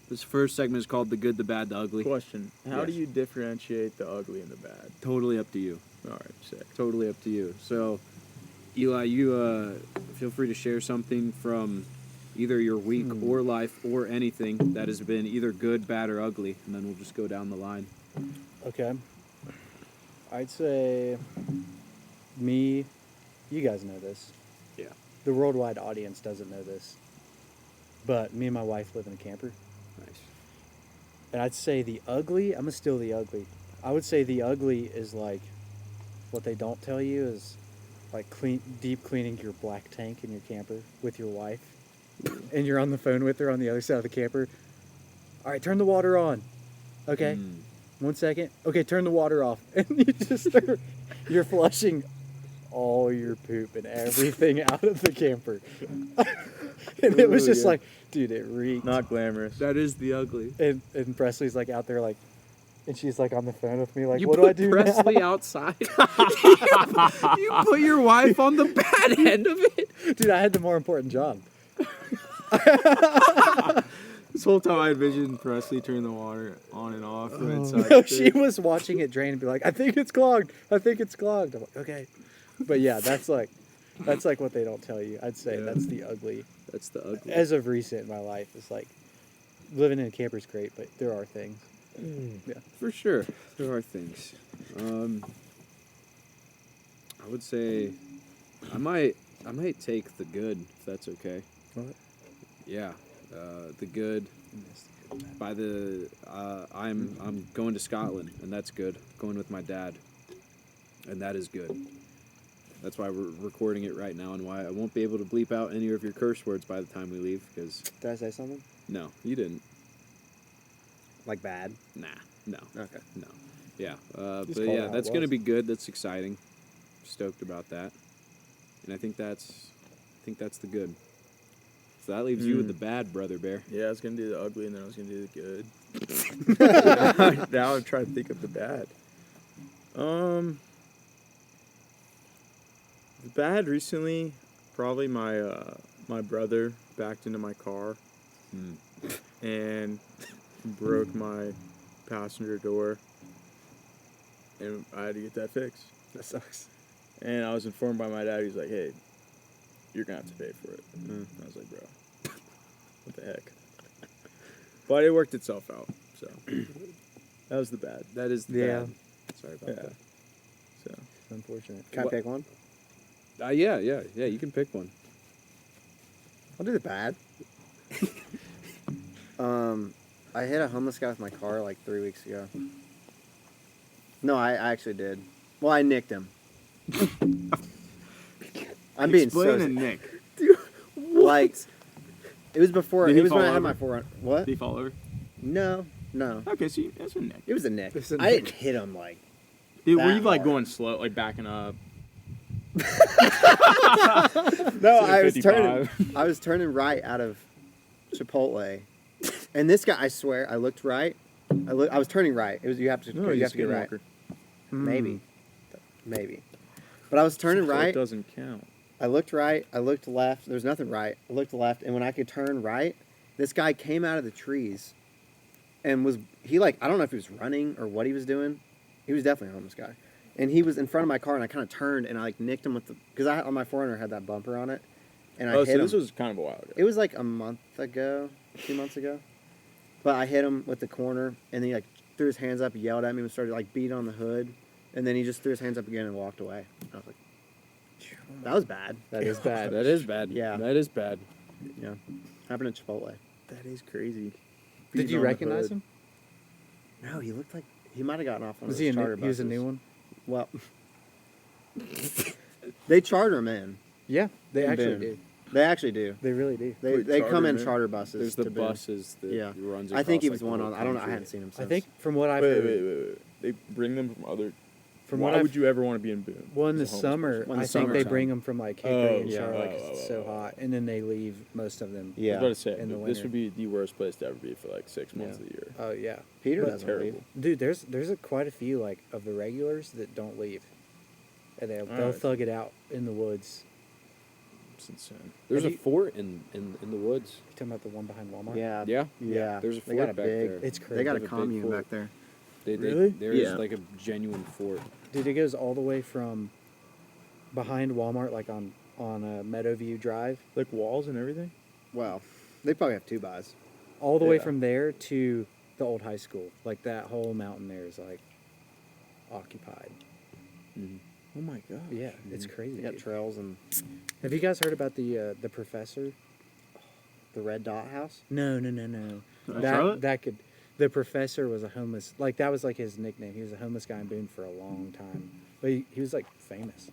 This first segment is called The Good, the Bad, the Ugly. Question: How Yes. do you differentiate the ugly and the bad? Totally up to you. All right, sick. Totally up to you. So, Eli, you feel free to share something from either your week or life or anything that has been either good, bad, or ugly, and then we'll just go down the line. Okay. I'd say me, you guys know this. Yeah. The worldwide audience doesn't know this. But me and my wife live in a camper. Nice. And I'd say the ugly, I'm going to steal the ugly. I would say the ugly is like, what they don't tell you is like deep cleaning your black tank in your camper with your wife. And you're on the phone with her on the other side of the camper. All right, turn the water on. Okay. 1 second. Okay, turn the water off. And you just start, you're flushing all your poop and everything out of the camper. And it was Ooh, just yeah. like, dude, it reeked. Not glamorous. That is the ugly. And Presley's like out there like, and she's like on the phone with me like, You what put do I do Presley now? outside. You put your wife on the bad end of it. Dude, I had the more important job. This whole time I envisioned Presley turn the water on and off from inside. No, she was watching it drain and be like, I think it's clogged. I think it's clogged. I'm like, okay. But yeah, that's like what they don't tell you. I'd say Yeah. that's the ugly. That's the ugly. As of recent in my life, it's like living in a camper is great, but there are things. Yeah. For sure, there are things. I would say I might take the good, if that's okay. What? Yeah, the good. By the I'm going to Scotland, and that's good. Going with my dad, and that is good. That's why we're recording it right now, and why I won't be able to bleep out any of your curse words by the time we leave. Because Did I say something? no, you didn't. Like bad? Nah, no. Okay. No. Yeah. Just But call it yeah, how that's it going to was. be good. That's exciting. Stoked about that. And I think that's the good. So that leaves you with the bad, Brother Bear. Yeah, I was gonna do the ugly and then I was gonna do the good. Now I'm trying to think of the bad. The bad recently, probably my brother backed into my car and broke my passenger door, and I had to get that fixed. That sucks. And I was informed by my dad. He's like, "Hey, you're gonna have to pay for it." And I was like, "Bro, what the heck?" But it worked itself out. So that was the bad. That is the Yeah. bad. Sorry about Yeah. So It's unfortunate. Can I What- pick one? that. Yeah. You can pick one. I'll do the bad. I hit a homeless guy with my car like 3 weeks ago. No, I actually did. Well, I nicked him. I'm being explain so a nick. like. It was before. Did It he was when I fall had my over? forerunner. What? Did he fall over? No. Okay, so that's a nick. It was a nick. It's a I nick. didn't hit him like. Dude, were that you like hard. going slow, like backing up? No, I was 55. turning. I was turning right out of Chipotle, and this guy. I swear, I looked right. I was turning right. It was you have to. No, you have to get right. Maybe. But I was turning right. It doesn't count. I looked right. I looked left. There was nothing right. I looked left, and when I could turn right, this guy came out of the trees, and I don't know if he was running or what he was doing. He was definitely a homeless guy, and he was in front of my car, and I kind of turned and I like nicked him with because on my Forerunner had that bumper on it, and I hit So him. this was kind of a while ago. It was like a month ago, 2 months ago, but I hit him with the corner, and he like threw his hands up, yelled at me, and started like beating on the hood, and then he just threw his hands up again and walked away. I was like, that was bad. That is bad. That is bad. Yeah. That is bad. Yeah, happened at Chipotle. That is crazy. Did Beating you on the recognize hood. him? No, he looked like he might have gotten off on Was those he charter he was a buses. new one? Well, they charter him in. Yeah, they In actually Boone. do. They actually do. They really do. They Wait, they come charter in him in? charter buses. There's the to Boone. buses that Yeah. runs. I think he across, was like, one the on. whole I don't know. I country. hadn't seen him since. I think from what I've heard, Wait. They bring them from other. from Why what I've would you ever want to be in Boone? well in the as a homeless summer, person? When the I think they summertime. bring them from like Hickory and yeah. Charlotte 'cause it's so hot, and then they leave most of them. I Yeah. was about to say, in the this winter. would be the worst place to ever be for like 6 months Yeah. of the year. Oh yeah, Peter But doesn't terrible. leave. dude. There's quite a few like of the regulars that don't leave, and they'll Alright. thug it out in the woods. It's insane. There's Have a you- fort in the woods. You talking about the one behind Walmart? Yeah. Yeah. There's a They got fort a back big. there. It's crazy. They got a There's a big commune fort. back there. Really? There is Yeah. like a genuine fort. Dude, it goes all the way from behind Walmart, like on Meadowview Drive, Like walls and everything? Well, they probably have 2 bys. all the way Yeah. from there to the old high school. Like that whole mountain there is like occupied. Oh my god. Yeah, it's crazy. They got dude. trails and Have you guys heard about the professor? the red dot house. No. Charlotte? That could. The professor was a homeless. Like that was like his nickname. He was a homeless guy in Boone for a long time. But he was like famous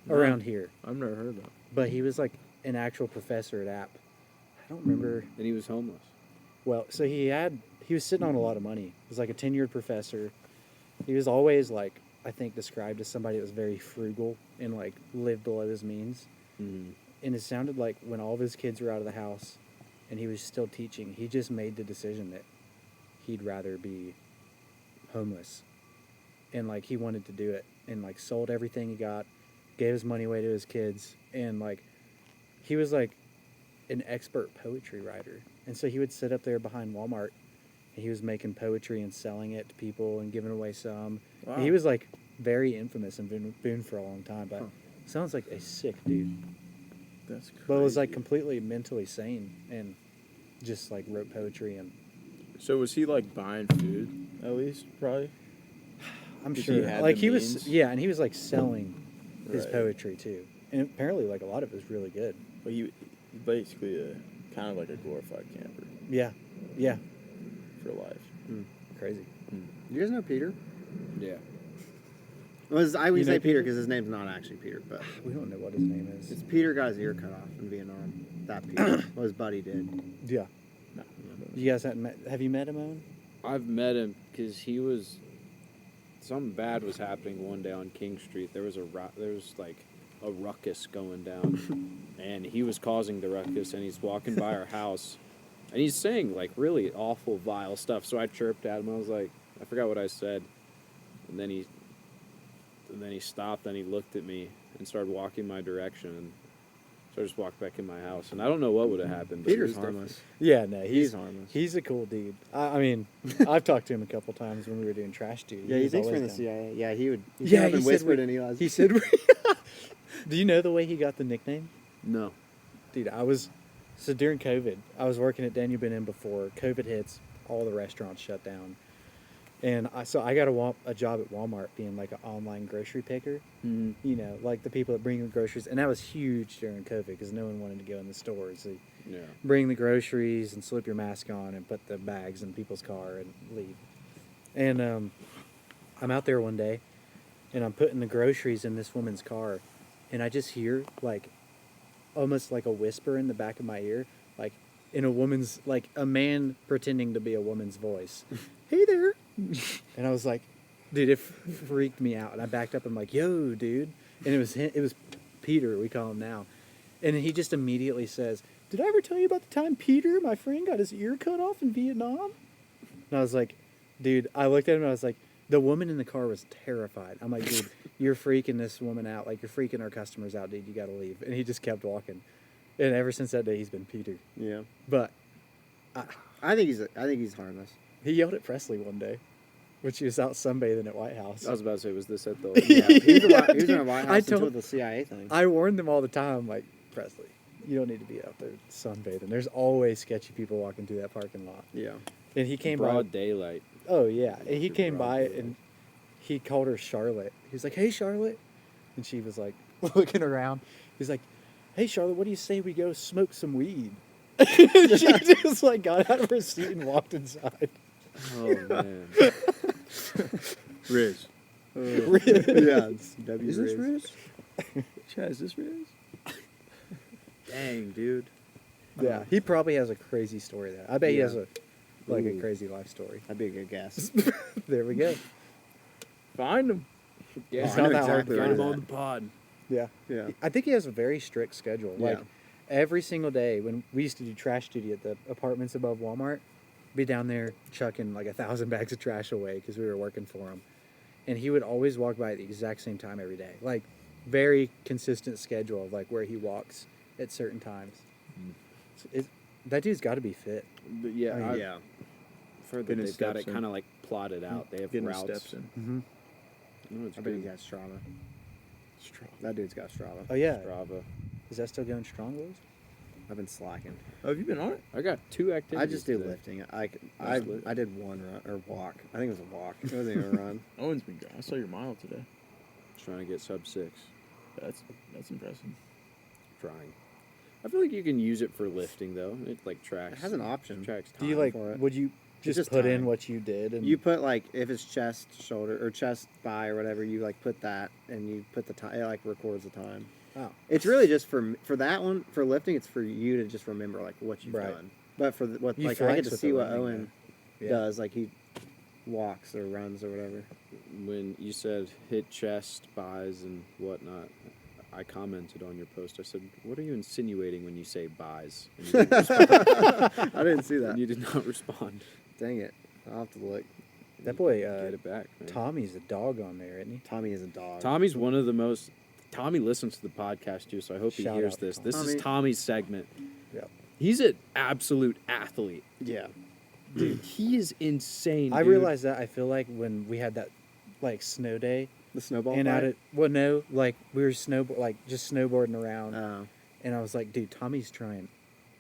around here. I've never heard of that. But he was like an actual professor at App. I don't remember. And he was homeless. Well, so he was sitting on a lot of money. He was like a tenured professor. He was always like, I think, described as somebody that was very frugal and like lived below his means. Mm-hmm. And it sounded like when all of his kids were out of the house and he was still teaching, he just made the decision that he'd rather be homeless. And like he wanted to do it and like sold everything he got, gave his money away to his kids, and like he was like an expert poetry writer. And so he would sit up there behind Walmart and he was making poetry and selling it to people and giving away some. Wow. And he was like very infamous in Boone for a long time, but sounds like a sick dude. That's crazy. But was like completely mentally sane and just like wrote poetry, and So was he like buying food at least? Probably. I'm Because sure he had like the he was means? and he was like selling his Right. poetry too, and apparently like a lot of it was really good. But he basically kind of like a glorified camper Yeah, for life. crazy. You guys know Peter? Yeah. I would You know say Peter Peter? because his name's not actually Peter, but We don't know what his name is. it's Peter got his ear cut off in Vietnam. That Peter. What his buddy did. Yeah. No. You guys haven't met? Have you met him, Owen? I've met him because he was. Something bad was happening one day on King Street. There was like a ruckus going down, and he was causing the ruckus. And he's walking by our house, and he's saying like really awful, vile stuff. So I chirped at him. I was like, I forgot what I said, and then he stopped. And he looked at me and started walking my direction. And so I just walked back in my house. And I don't know what would have happened. But he Peter's was definitely- harmless. Yeah, no, He's harmless. He's a cool dude. I mean, I've talked to him a couple times when we were doing trash duty. Yeah, he was thinks we're in always the down. CIA. Yeah, he would. He Yeah, came up he and said whispered we- in Eli's. He said, "Do you know the way he got the nickname?" No. Dude, so during COVID, I was working at Daniel Been In before COVID hits, all the restaurants shut down. And I got a job at Walmart being like an online grocery picker, Mm-hmm. you know, like the people that bring the groceries. And that was huge during COVID because no one wanted to go in the stores. So Yeah. bring the groceries and slip your mask on and put the bags in people's car and leave. And I'm out there one day and I'm putting the groceries in this woman's car, and I just hear like almost like a whisper in the back of my ear, like in a man pretending to be a woman's voice. Hey there. And I was like, dude, it freaked me out. And I backed up and I'm like, yo, dude. And it was Peter, we call him now. And he just immediately says, did I ever tell you about the time Peter, my friend, got his ear cut off in Vietnam? And I was like, dude, I looked at him and I was like, the woman in the car was terrified. I'm like, dude, you're freaking this woman out. Like, you're freaking our customers out, dude. You got to leave. And he just kept walking. And ever since that day, he's been Peter. Yeah. But I think he's harmless. he yelled at Presley one day when she was out sunbathing at White House. I was about to say, was this at the? Yeah, he was Yeah, in a dude, White I House until told- the CIA thing. I warned them all the time, like, Presley, you don't need to be out there sunbathing. There's always sketchy people walking through that parking lot. Yeah. And he came broad by. daylight. Oh, yeah. And he Super came broad by daylight. and he called her Charlotte. He was like, hey, Charlotte. And she was like, looking around. He's like, hey, Charlotte, what do you say we go smoke some weed? She just like got out of her seat and walked inside. Oh man. Riz. Yeah. It's W. Is this Riz. Riz? Chad, is this Riz? Dang, dude. Yeah, he probably has a crazy story there. I bet he Yeah. has a Ooh. crazy life story. That'd be a good guess. There we go. Find him. Yeah. It's I not know that hard exactly to where Find find. him on the pod. Yeah. Yeah. I think he has a very strict schedule. Like Yeah. every single day when we used to do trash duty at the apartments above Walmart, be down there chucking like 1,000 bags of trash away because we were working for him. And he would always walk by at the exact same time every day. Like very consistent schedule of like where he walks at certain times. That dude's got to be fit. But yeah, I mean, Yeah. I've heard that Getting they've got it steps in. kind of like plotted out. They have Getting his routes. steps in. Mm-hmm. No, it's I bet good. he got Strava. That dude's got Strava. Oh yeah, Strava. is that still going strong, boys? I've been slacking. Oh, have you been on it? I got 2 activities. I just do today. lifting. Just lift. I did one run or walk. I think it was a walk. It wasn't even a run. Owen's been going. I saw your mile today. Trying to get sub 6. That's impressive. Trying. I feel like you can use it for lifting though. It like tracks. It has an option. Tracks Do you time. like? for it. Would you just just put in time. what you did? And You put like if it's chest, shoulder, or chest, thigh, or whatever. You like put that, and you put the time. It like records the time. Oh. It's really just for that one for lifting. It's for you to just remember like what you've Right. done. But for what You like I get flex to with see the what running, Owen though. Yeah. does. Like he walks or runs or whatever. When you said hit chest, buys, and whatnot, I commented on your post. I said, "What are you insinuating when you say buys?" And you didn't respond. I didn't see that. And you did not respond. Dang it! I'll have to look. That boy, Get it back, man. Tommy's a dog on there, isn't he? Tommy is a dog. Tommy's one of the most. Tommy listens to the podcast too, so I hope he Shout hears out to this. Tommy. This is Tommy's segment. Yep. He's an absolute athlete, Yeah. dude. He is insane. I dude. realized that. I feel like when we had that like snow day The snowball. and fight? out at no, like we were just snowboarding around, Oh. and I was like, dude, Tommy's trying.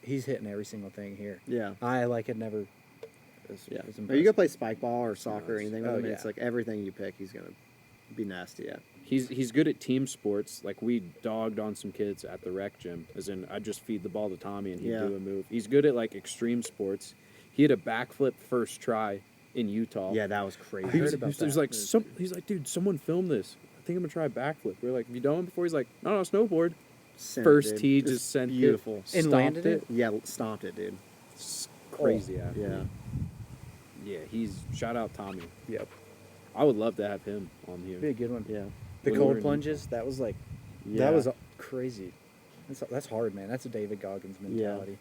He's hitting every single thing here. Yeah. I had never. Yeah. It was Are you impressive. gonna play spike ball or soccer or anything with Oh, him? yeah. It's like everything you pick, he's gonna be nasty at. He's good at team sports. Like we dogged on some kids at the rec gym, as in I just feed the ball to Tommy and he'd Yeah. do a move. He's good at like extreme sports. He had a backflip first try in Utah. Yeah, that was crazy. He heard was, about he was that. like he's like, dude, someone film this. I think I'm gonna try a backflip. We're like, have you done one before? He's like, no, snowboard. Sent it, First dude. tee It's just sent beautiful. it, And stomped landed it? Yeah, stomped it, dude. It's crazy. Oh, Yeah. Yeah. He's shout out Tommy. Yep. I would love to have him on Be a here. good one. Yeah. The When we were cold in plunges. That was like. Yeah. That was crazy. That's hard, man. That's a David Goggins mentality.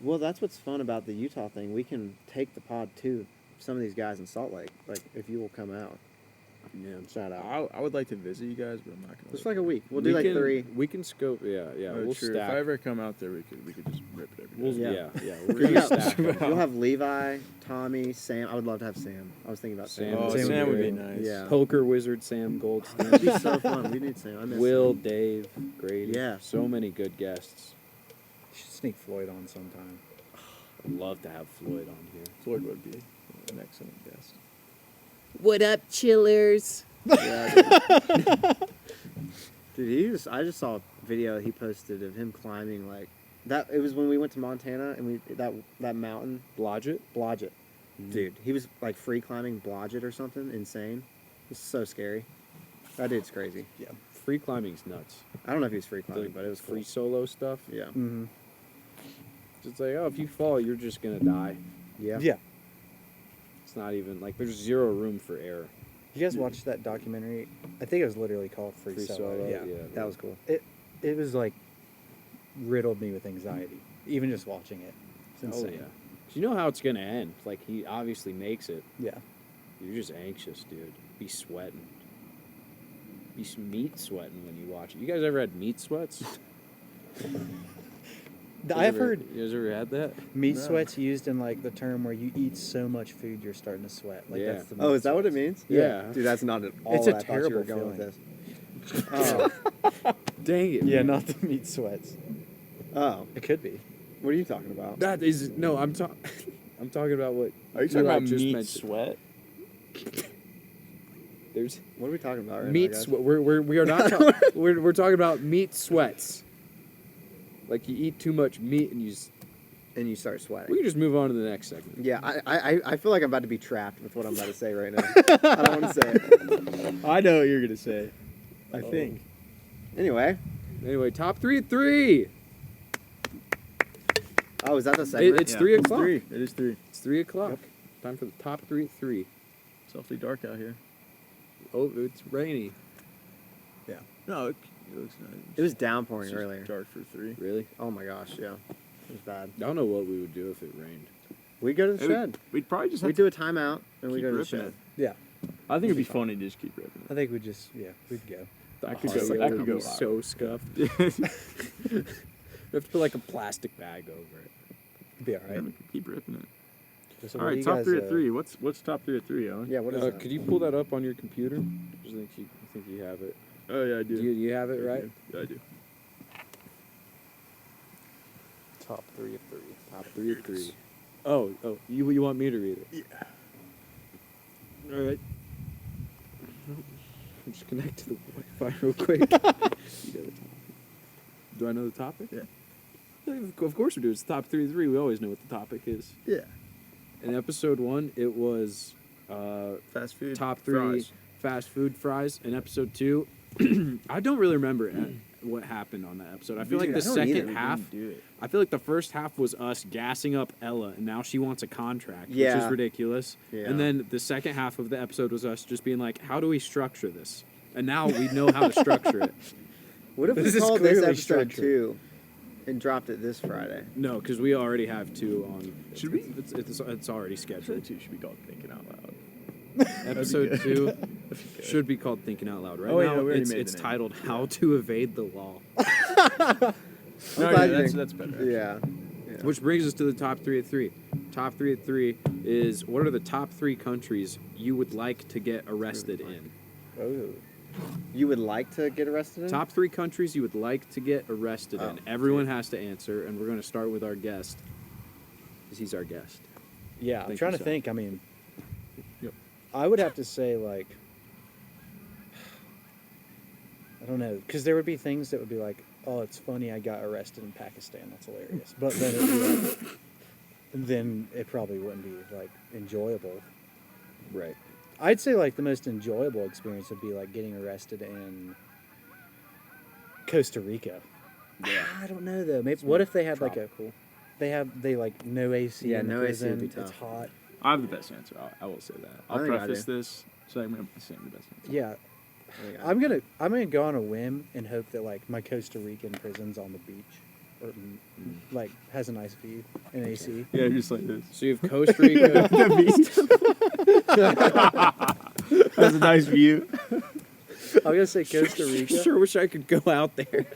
Well, that's what's fun about the Utah thing. We can take the pod to some of these guys in Salt Lake. Like, if you will come out. Yeah. Shout out. I would like to visit you guys, but I'm not gonna. Just like a week. We'll do like can, 3. We can scope. Yeah. Oh, We'll true. stack. If I ever come out there, we could just rip it every We'll, day. yeah. We're You gonna got- stack 'em. You'll have Levi, Tommy, Sam. I would love to have Sam. I was thinking about Sam. Sam. Oh, Sam Sam would would be be nice. Yeah. Poker wizard Sam Goldstein. It'd be so fun. We need Sam. I miss Will, Sam. Dave, Grady. Yeah. So many good guests. You should sneak Floyd on sometime. I'd love to have Floyd on here. Floyd would be an excellent guest. What up, chillers? Yeah, dude, I just saw a video he posted of him climbing like that. It was when we went to Montana and that mountain, Blodgett? Blodgett. Dude, he was like free climbing Blodgett or something insane. It's so scary. That dude's crazy. Yeah. Free climbing's nuts. I don't know if he was free The climbing, but it was free free. solo stuff. Yeah. Mm-hmm. It's like, oh, if you fall, you're just gonna die. Yeah. Yeah. It's not even like there's zero room for error. You guys watched that documentary? I think it was literally called Free, Free Solo. solo. Yeah. That was cool. It was like riddled me with anxiety, even just watching it. It's Oh insane. yeah. 'Cause you know how it's gonna end. Like he obviously makes it. Yeah. You're just anxious, dude. Be sweating. Be meat sweating when you watch it. You guys ever had meat sweats? I've heard You guys ever had that? meat No. sweats used in like the term where you eat so much food you're starting to sweat. Like Yeah. that's the Oh, meat is that what it sweats. means? Yeah. Dude, that's not at all It's a what I thought you were terrible going with feeling. this. Oh. Dang it. Yeah, not the meat sweats. Oh. It could be. What are you talking about? That is no. I'm talking. I'm talking about what. Are you talking what I about just meat mentioned. sweat? There's What are we talking about right meat now, guys? sweat. We are not. We're talking about meat sweats. Like you eat too much meat and you. And you start sweating. We can just move on to the next segment. Yeah, I feel like I'm about to be trapped with what I'm about to say right now. I don't want to say it. I know what you're gonna say. I Oh. think. Anyway. Anyway, top 3 at 3. Oh, is that the segment? It's 3 o'clock. It is 3. It's 3 o'clock. Time for the top 3 at 3. It's awfully dark out here. Oh, it's rainy. No, it looks nice. It was downpouring It's just earlier. dark for 3. Really? Oh my gosh, yeah. It was bad. I don't know what we would do if it rained. We go to the shed. We'd probably just We have do a timeout and we keep go to the ripping shed. it. Yeah. I think it'd be funny to just keep ripping I think we'd go. That could Oh, go. so That could go. so scuffed. have to put like a plastic bag over it. Be all Yeah, right. we can keep ripping it. So All what do right, you top guys, 3 at 3. What's top 3 at 3, Owen? Yeah, what is that? Could you pull that up on your computer? I think you have it. Oh yeah, I do. Do you have it right? Yeah, I do. Top 3 of 3. Top 3 at 3. Oh, you want me to read it? Yeah. All right. I'm just connect to the Wi-Fi real quick. You got it. Do I know the topic? Yeah. Of course we do. It's top 3 at 3. We always know what the topic is. Yeah. In episode 1, it was Fast food. top 3 fries. fast food fries. In episode 2, I don't really remember what happened on that episode. I feel like the I don't either. second half. I feel like the first half was us gassing up Ella, and now she wants a contract, which Yeah. is ridiculous. Yeah. And then the second half of the episode was us just being like, how do we structure this? And now we know how to structure it. What if This we is called this clearly episode structured. 2 and dropped it this Friday? No, because we already have 2 on. Should we? It's already scheduled. Episode 2 should be called Thinking Out Loud. Episode 2 should be called Thinking Out Loud. Right Oh, yeah, now, we already it's made the name. titled How to Evade the Law. No, glad yeah, you that's think- better. actually. Yeah. Which brings us to the top 3 at 3. Top 3 at 3 is, what are the top 3 countries you would like to get arrested in? Oh. You would like to get arrested in? Top 3 countries you would like to get arrested Oh, in. Everyone has to answer, and we're going to start with our guest, because he's our guest. Yeah, I'm Thank trying you, to sir. think. I mean, Yep. I would have to say, like, I don't know, because there would be things that would be like, oh, it's funny I got arrested in Pakistan. That's hilarious. But then it'd be like, then it probably wouldn't be, like, enjoyable. Right. I'd say, like, the most enjoyable experience would be, like, getting arrested in Costa Rica. Yeah. I don't know, though. Maybe, what if they had, like, Tropical. they like, no AC Yeah, in the no AC would prison, be it's tough. hot. I have the best answer. I will say that. I I'll think I preface do. this segment by saying the best answer. Yeah, I'm gonna go on a whim and hope that like my Costa Rican prison's on the beach, or like has a nice view and AC. Yeah, just like this. So you have Costa Rica. That's a nice view. I'm gonna say Costa Rica. Sure wish I could go out there.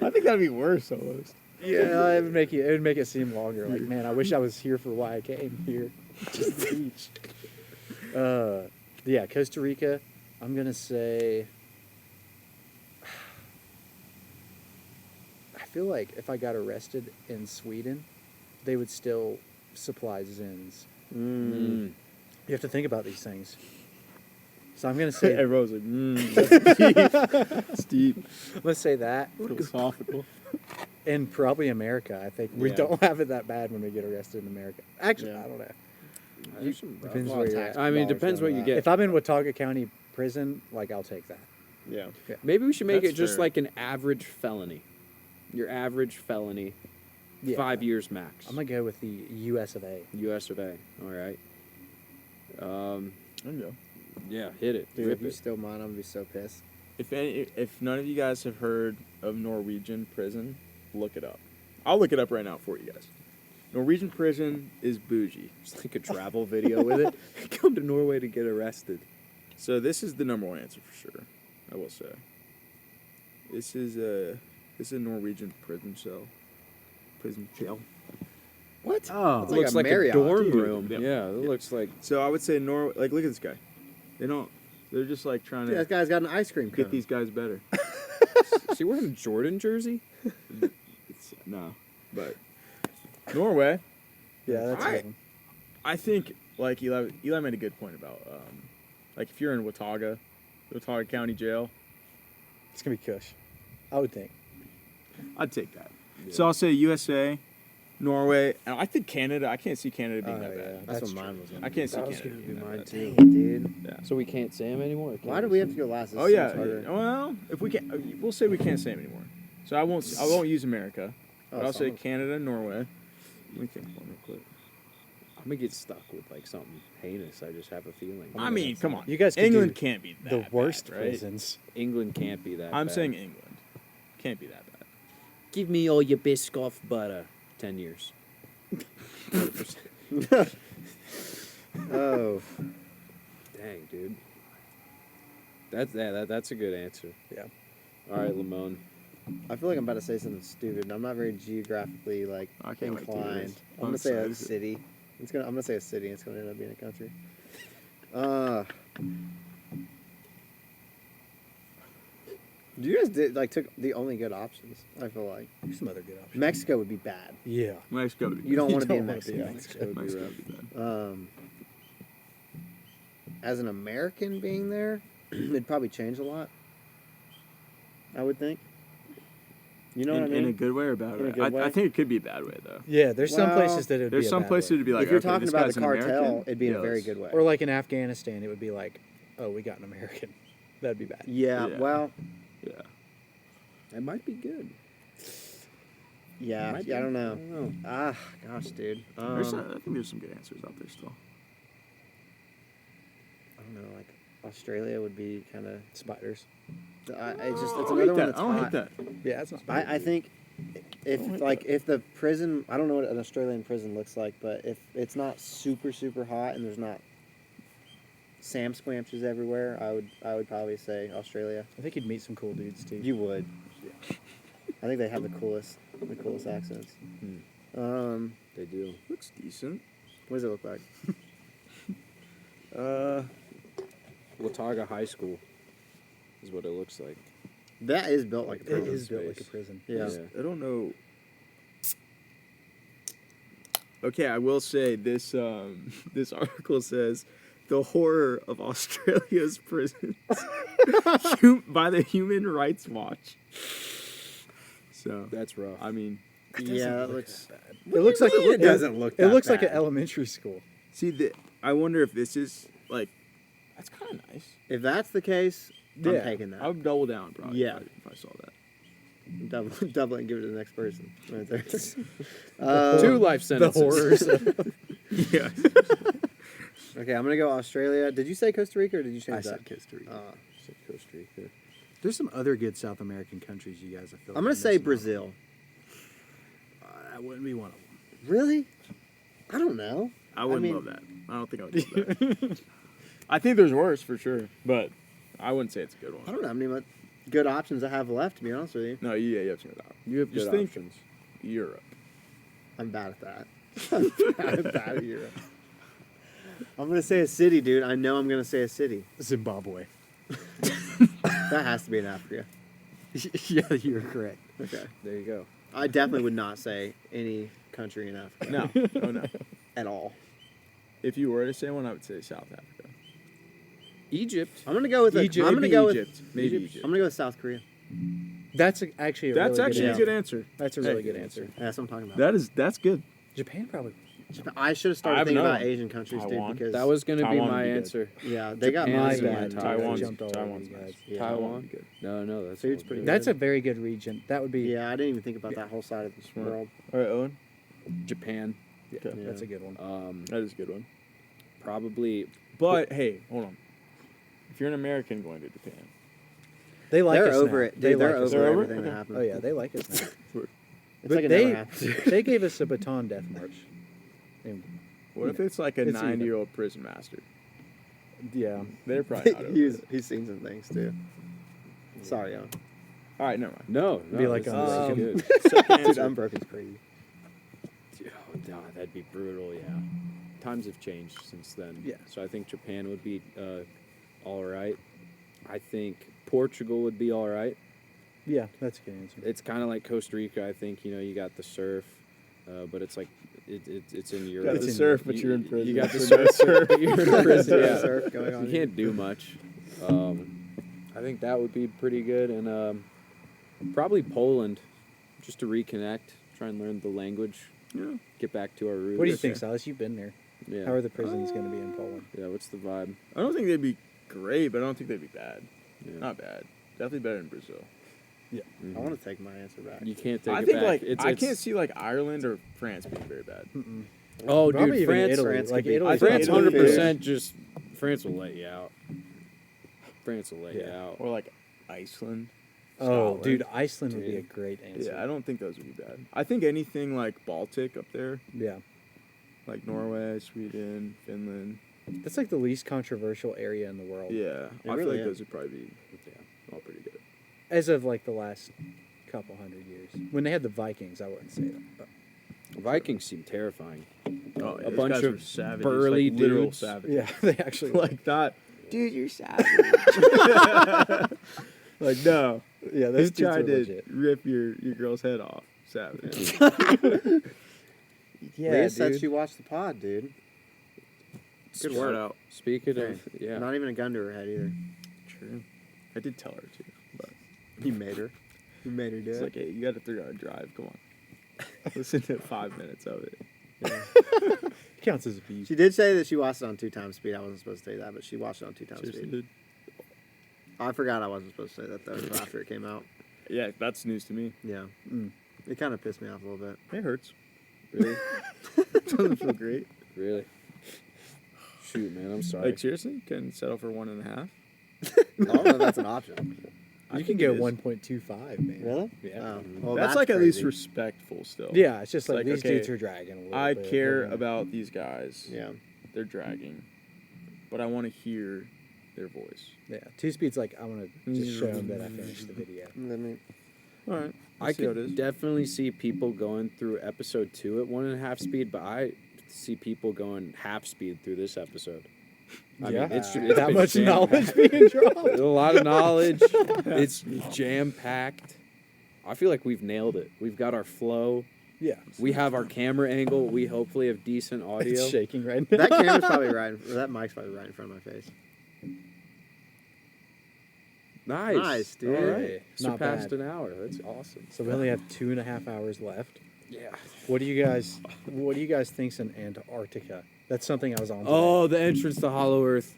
I think that'd be worse almost. Yeah, it would make it seem longer. Like, man, I wish I was here for why I came here. Just the beach. Yeah, Costa Rica. I'm gonna say. I feel like if I got arrested in Sweden, they would still supply Zins. Mm. You have to think about these things. So I'm gonna say Everyone's like, that's deep. let's say that, Philosophical. and probably America. I think we Yeah. don't have it that bad when we get arrested in America. Actually, Yeah. I don't know. There's some rough- Depends lot where of you're tax at. I mean, it dollars depends going what you to that. get. If I'm in Watauga County Prison, like I'll take that. Yeah. Maybe we should make That's it just fair. like an average felony. Your average felony, Yeah. 5 years max. I'm gonna go with the U.S. of A. U.S. of A. All right. I know. Yeah, hit it. Dude, Rip if you it. steal mine, I'm gonna be so pissed. If none of you guys have heard of Norwegian prison, look it up. I'll look it up right now for you guys. Norwegian prison is bougie. Just like a travel video with it. Come to Norway to get arrested. So this is the number one answer for sure. I will say. This is a Norwegian prison cell. Prison cell. What? Oh, It's It like looks a like Marriott, a dorm dude. room. Yeah. Yeah, it looks like. So I would say Norway. Like, look at this guy. They don't. They're just like trying Dude, to that guy's got an ice cream cone. get these guys better. Is he wearing a Jordan jersey? No, but Norway. yeah, that's a I- good one. I think like Eli made a good point about like if you're in Watauga County Jail, It's gonna be Kush. I would think. I'd take that. So I'll say USA, Norway, and I think Canada. I can't see Canada being Oh, that yeah. bad. That's That's what mine was. I can't see That was Canada gonna being be that mine bad. too. Dang it, dude. So we can't say him anymore. Why do we have to go last? This Oh yeah. seems harder. Well, if we can't, we'll say we can't say them anymore. So I won't use America. But Oh, I'll say so- Canada, Norway. Let me think one real quick. I'm gonna get stuck with like something heinous. I just have a feeling. I mean, come on. You guys could England do can't be that the worst bad, right? prisons. England can't be that. I'm bad. saying England can't be that bad. Give me all your Biscoff butter. 10 years. Oh, Dang, dude. That's a good answer. Yeah. All right, Lamone. I feel like I'm about to say something stupid. And I'm not very geographically like I can't wait to hear inclined. this. I'm gonna I'm say a excited. city. I'm gonna say a city. It's gonna end up being a country. You guys took the only good options. I feel like There's some other good options. Mexico would be bad. Yeah. Mexico would be You don't want to be don't in wanna be in Mexico. Mexico. Mexico would be bad. As an American being there, it'd probably change a lot. I would think. You know what I mean? In a good way or bad In a way? good way? I think it could be a bad way though. Yeah, there's some Well, places that it would be There's a some bad places way. to be like, if you're okay, talking this about guy's the an cartel, American? it'd be in Yeah, a very let's- good way. Or like in Afghanistan, it would be like, oh, we got an American. That'd be bad. Yeah, Yeah. well, Yeah. It might be good. yeah, Might I don't be. know. I don't know. Ah, gosh, dude. I think there's some good answers out there still. I don't know, like Australia would be kind of. Spiders. It's I another don't one hate that. that's I don't hot. hate that. Yeah, that's not I think if the prison, I don't know what an Australian prison looks like, but if it's not super hot and there's not Sam Squamches everywhere, I would probably say Australia. I think you'd meet some cool dudes too. You would. I think they have the coolest accents. They do. Looks decent. What does it look like? Watauga High School is what it looks like. That is built like a It prison. is built like a space. prison. Yeah. I don't know. Okay, I will say this. This article says the horror of Australia's prisons by the Human Rights Watch. So That's rough. I mean, Yeah, that looks. It looks like It doesn't look It that looks like bad. an elementary school. see, I wonder if this is like. That's kind of nice. If that's the case, I'm Yeah. taking that. I would double down probably. Yeah. If I saw that. Double it and give it to the next person. Right there. 2 life The sentences. horrors. Yeah. Okay, I'm gonna go Australia. Did you say Costa Rica or did you change I that? said Costa Rica. Said Costa Rica. There's some other good South American countries you guys I feel. I'm gonna say Brazil. That wouldn't be one of them. Really? I don't know. I wouldn't mean- love that. I don't think I would love that. I think there's worse for sure, but I wouldn't say it's a good one. I don't know how many good options I have left. To be honest with you, No, yeah, you have to go down. You have Just good think options. Europe. I'm bad at that. I'm bad at Europe. I'm gonna say a city, dude. I know I'm gonna say a city. Zimbabwe. That has to be in Africa. Yeah, you're correct. Okay. There you go. I definitely would not say any country in Africa No, oh no. at all. If you were to say one, I would say South Africa. Egypt. I'm gonna go with Egypt. I'm gonna Maybe go Egypt. Maybe Egypt. Egypt. I'm gonna go with South Korea. That's actually a That's really actually good a answer. good answer. That's a really good answer. Yeah, that's what I'm talking about. That's good. Japan probably. I should have I started have thinking about another one. Asian countries, Taiwan. dude, because That was going to be Taiwan my would be good. answer. yeah, they got Japan money. is in bad. that. Taiwan's- jumped all over Taiwan's you nice. guys. Yeah. Taiwan Taiwan? would be good. No, that's Food's all pretty good. That's a very good region. That would be. Yeah, I didn't even think about that whole side of the Smart. world. All right, Owen. Japan. Yeah, Okay. that's a good one. That is a good one. Probably. But hey, hold on. If you're an American going to Japan, They like They're us over now. it. They Dude, they're like us over They're now. over? everything that Okay. happened. Oh yeah, they like us now. It's But like it they never happened. they gave us a baton death march. And, what if it's like a It's even. 90-year-old prison master? yeah. They're probably not over it. he's seen some things too. Sorry, Young. All right, never mind. No. Be like this is Unbroken. good. Second Dude, answer. Unbroken's crazy. Oh, God, that'd be brutal, yeah. Times have changed since then. Yeah. So I think Japan would be all right. I think Portugal would be all right. Yeah, that's a good answer. It's kind of like Costa Rica. I think, you got the surf, but it's like it's in Europe. Got It's the in surf, Europe. but you're in prison. You got the surf, but you're in prison. Yeah. Surf going on. You can't do much. I think that would be pretty good, and probably Poland, just to reconnect, try and learn the language, Yeah. get back to our roots. What do you think, Silas? You've been there. Yeah. How are the prisons going to be in Poland? Yeah. What's the vibe? I don't think they'd be great, but I don't think they'd be bad. Yeah. Not bad. Definitely better than Brazil. I want to take my answer back. You can't take I it think back. like It's- I it's- can't see like Ireland or France being very bad. Oh, Probably dude, even France. Italy. France Like could be- Italy. I think France, Italy 100% just France will let you out. France will let you Yeah. out. Or like Iceland. Oh, Scotland. dude, Iceland would be a Dude. great answer. Yeah, I don't think those would be bad. I think anything like Baltic up there, Yeah. like Norway, Sweden, Finland. That's like the least controversial area in the world. Yeah, I feel really like is. those would probably be all pretty good. As of like the last couple hundred years. When they had the Vikings, I wouldn't say that. But Vikings seem terrifying. Oh, A bunch guys of were savages, burly like, literal dudes. savages. yeah, they actually Like that. Dude, you're savage. Like, no. yeah, They those dudes tried were to legit. rip your girl's head off. Savage. Yeah, Leah said dude. she watched the pod, dude. Good Shout work. out. Speaking Hey, of, yeah. Not even a gun to her head either. True. I did tell her to, but You made her. You made her do it's it. like, hey, you got a 3-hour drive. Come on. Listen to 5 minutes of it. Counts as a beef. She did say that she watched it on 2 times speed. I wasn't supposed to say that, but she watched it on 2 times Seriously, speed. dude. I forgot I wasn't supposed to say that though until after it came out. Yeah, that's news to me. Yeah. Mm. It kind of pissed me off a little bit. It hurts. Really? Doesn't feel great. Really? Shoot, man, I'm sorry. Like, seriously? Can settle for 1.5? I don't know if that's an option. You think can get it is. 1.25, man. Really? Yeah. Oh, well, That's like at least crazy. respectful still. Yeah, it's just It's like, like, these okay, dudes are dragging a little I bit. care but, about these guys. Yeah. They're dragging. But I want to hear their voice. Yeah, 2 speed's like, I want to just show them that I finished the video. Let me. All right. I could definitely see people going through episode 2 at 1.5 speed, but I see people going half speed through this episode. I Yeah. mean, it's That been much jam-packed. knowledge being dropped. A lot of knowledge. It's jam packed. I feel like we've nailed it. We've got our flow. Yeah. We have our camera angle. We hopefully have decent audio. It's shaking right now. That camera's probably right. Or that mic's probably right in front of my face. Nice. Nice, dude. All right. Not Surpassed bad. an hour. That's awesome. So we only have 2.5 hours left. Yeah. What do you guys think's in Antarctica? That's something I was on today. Oh, the entrance to Hollow Earth.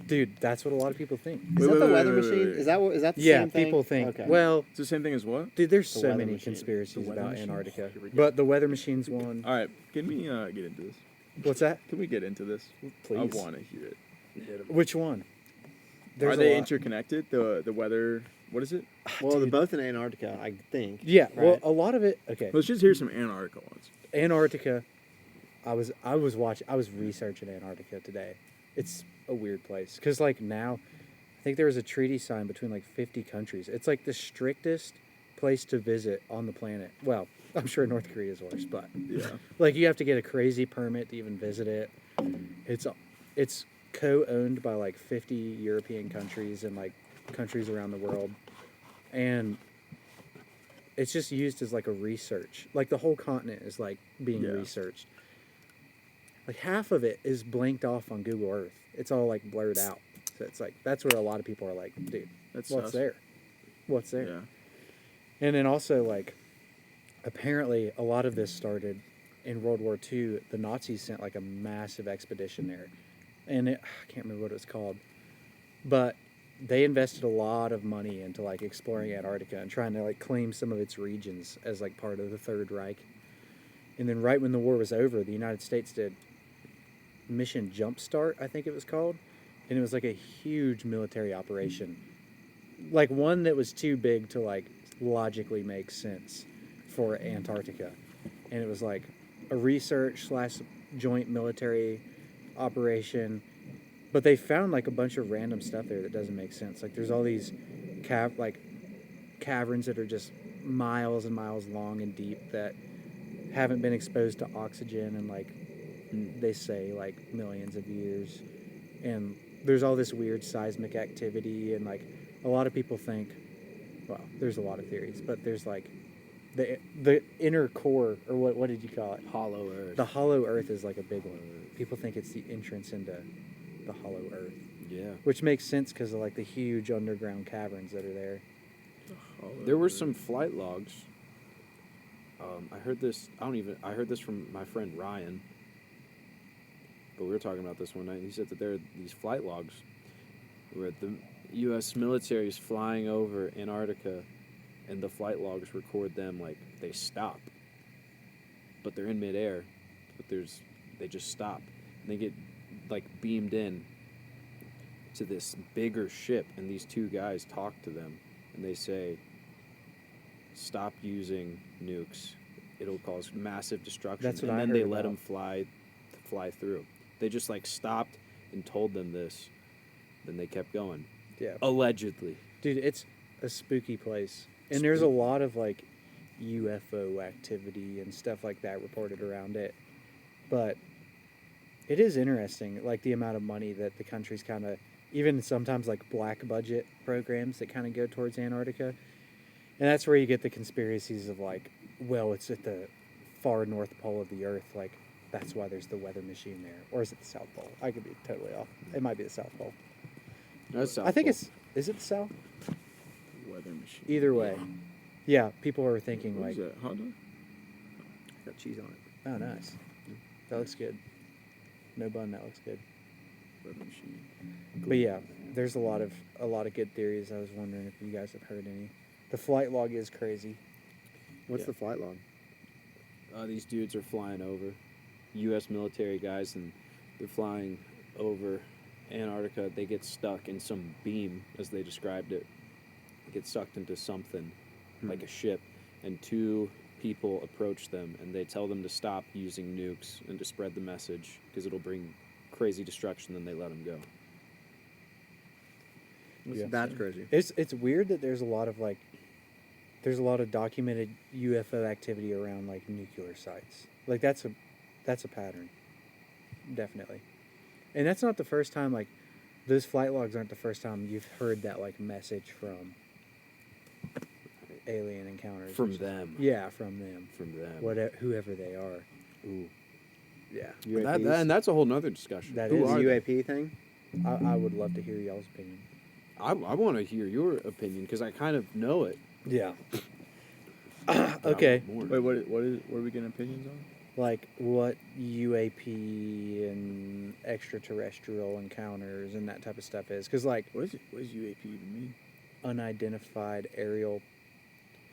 Dude, that's what a lot of people think. Is that the weather machine? Is that what? Is that the Yeah, same thing? people think. Okay. Well, It's the same thing as what? dude, there's The so weather many machine. conspiracies The weather about machine? Antarctica. Here we go. But the weather machine's one. All right. Can we get into this? What's that? Can we get into this? Please. I want to hear it. Which one? Are a they lot. interconnected? The weather. What is it? Well, they're both in Antarctica, I think. Yeah, well, Right. a lot of it. Okay, Let's just hear some Antarctica ones. Antarctica. I was researching Antarctica today. It's a weird place because like now, I think there was a treaty signed between like 50 countries. It's like the strictest place to visit on the planet. Well, I'm sure North Korea is worse, but Yeah. like you have to get a crazy permit to even visit it. It's co-owned by like 50 European countries and like countries around the world, and it's just used as like a research. Like the whole continent is like being Yeah. researched. Like half of it is blanked off on Google Earth. It's all like blurred out. So it's like that's where a lot of people are like, dude, That's what's there? What's there? Yeah. And then also like apparently a lot of this started in World War II. The Nazis sent like a massive expedition there. And I can't remember what it was called. But they invested a lot of money into like exploring Antarctica and trying to like claim some of its regions as like part of the Third Reich. And then right when the war was over, the United States did Mission Jumpstart, I think it was called. And it was like a huge military operation. Like one that was too big to like logically make sense for Antarctica. And it was like a research / joint military operation. But they found like a bunch of random stuff there that doesn't make sense. Like there's all these caverns that are just miles and miles long and deep that haven't been exposed to oxygen in like they say like millions of years. And there's all this weird seismic activity, and like a lot of people think, well, there's a lot of theories, but there's like the inner core, or what did you call it? Hollow Earth. The hollow earth is like a big one. People think it's the entrance into the hollow earth, Yeah. which makes sense because of like the huge underground caverns that are there. There were some flight logs. I heard this. I heard this from my friend Ryan. But we were talking about this one night. He said that there are these flight logs where the U.S. military is flying over Antarctica, and the flight logs record them like they stop, but they're in midair. But they just stop, and they get like beamed in to this bigger ship, and these two guys talk to them, and they say, "Stop using nukes. It'll cause massive destruction." That's what and I then heard they let about. them fly through. They just like stopped and told them this. Then they kept going. Yeah, Allegedly. dude, it's a spooky place. And there's a lot of like UFO activity and stuff like that reported around it. But it is interesting, like the amount of money that the country's kind of, even sometimes like black budget programs that kind of go towards Antarctica. And that's where you get the conspiracies of like, well, it's at the far north pole of the earth, like that's why there's the weather machine there. Or is it the South Pole? I could be totally off. It might be the South Pole. That's South I think Pole. is it the South? Weather machine. Either way. Yeah, people are thinking What like, is that? Hot dog? Got cheese on it. oh, nice. That looks good. No bun, that looks good. Weather machine. But yeah, there's a lot of good theories. I was wondering if you guys have heard any. The flight log is crazy. What's Yeah. the flight log? These dudes are flying over, U.S. military guys, and they're flying over Antarctica. They get stuck in some beam, as they described it. They get sucked into something, like a ship, and two people approach them, and they tell them to stop using nukes and to spread the message, because it'll bring crazy destruction, then they let them go. Yeah. That's crazy. It's weird that there's a lot of documented UFO activity around like nuclear sites. Like that's a pattern. Definitely. And that's not the first time, like those flight logs aren't the first time you've heard that like message from alien encounters. From them. Yeah, from them. From them. Whatever, whoever they are. Ooh. Yeah. And that's a whole nother discussion. That Who is are they? UAP thing? I would love to hear y'all's opinion. I want to hear your opinion, because I kind of know it. Yeah. but I Okay. want more. Wait, what are we getting opinions on? Like what UAP and extraterrestrial encounters and that type of stuff is. Because like What is UAP even mean? unidentified aerial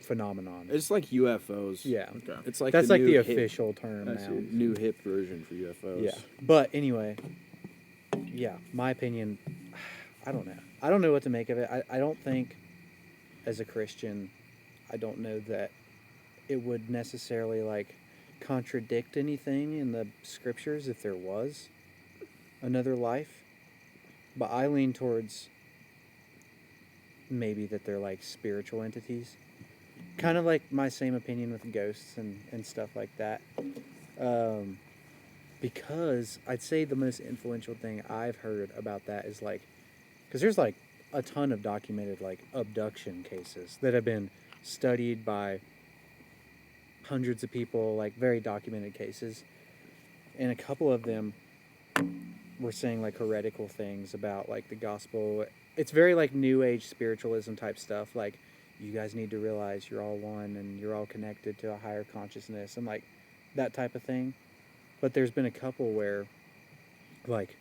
phenomenon. It's like UFOs. Yeah. Okay. It's like That's like the new official term I now. see. new hip version for UFOs. Yeah. But anyway, yeah, my opinion, I don't know. I don't know what to make of it. I don't think, as a Christian, I don't know that it would necessarily like contradict anything in the scriptures if there was another life. But I lean towards maybe that they're like spiritual entities. Kind of like my same opinion with ghosts and stuff like that. Because I'd say the most influential thing I've heard about that is like, because there's like a ton of documented like abduction cases that have been studied by hundreds of people, like very documented cases. And a couple of them were saying like heretical things about like the gospel. It's very like new age spiritualism type stuff. Like, you guys need to realize you're all one and you're all connected to a higher consciousness and like that type of thing. But there's been a couple where like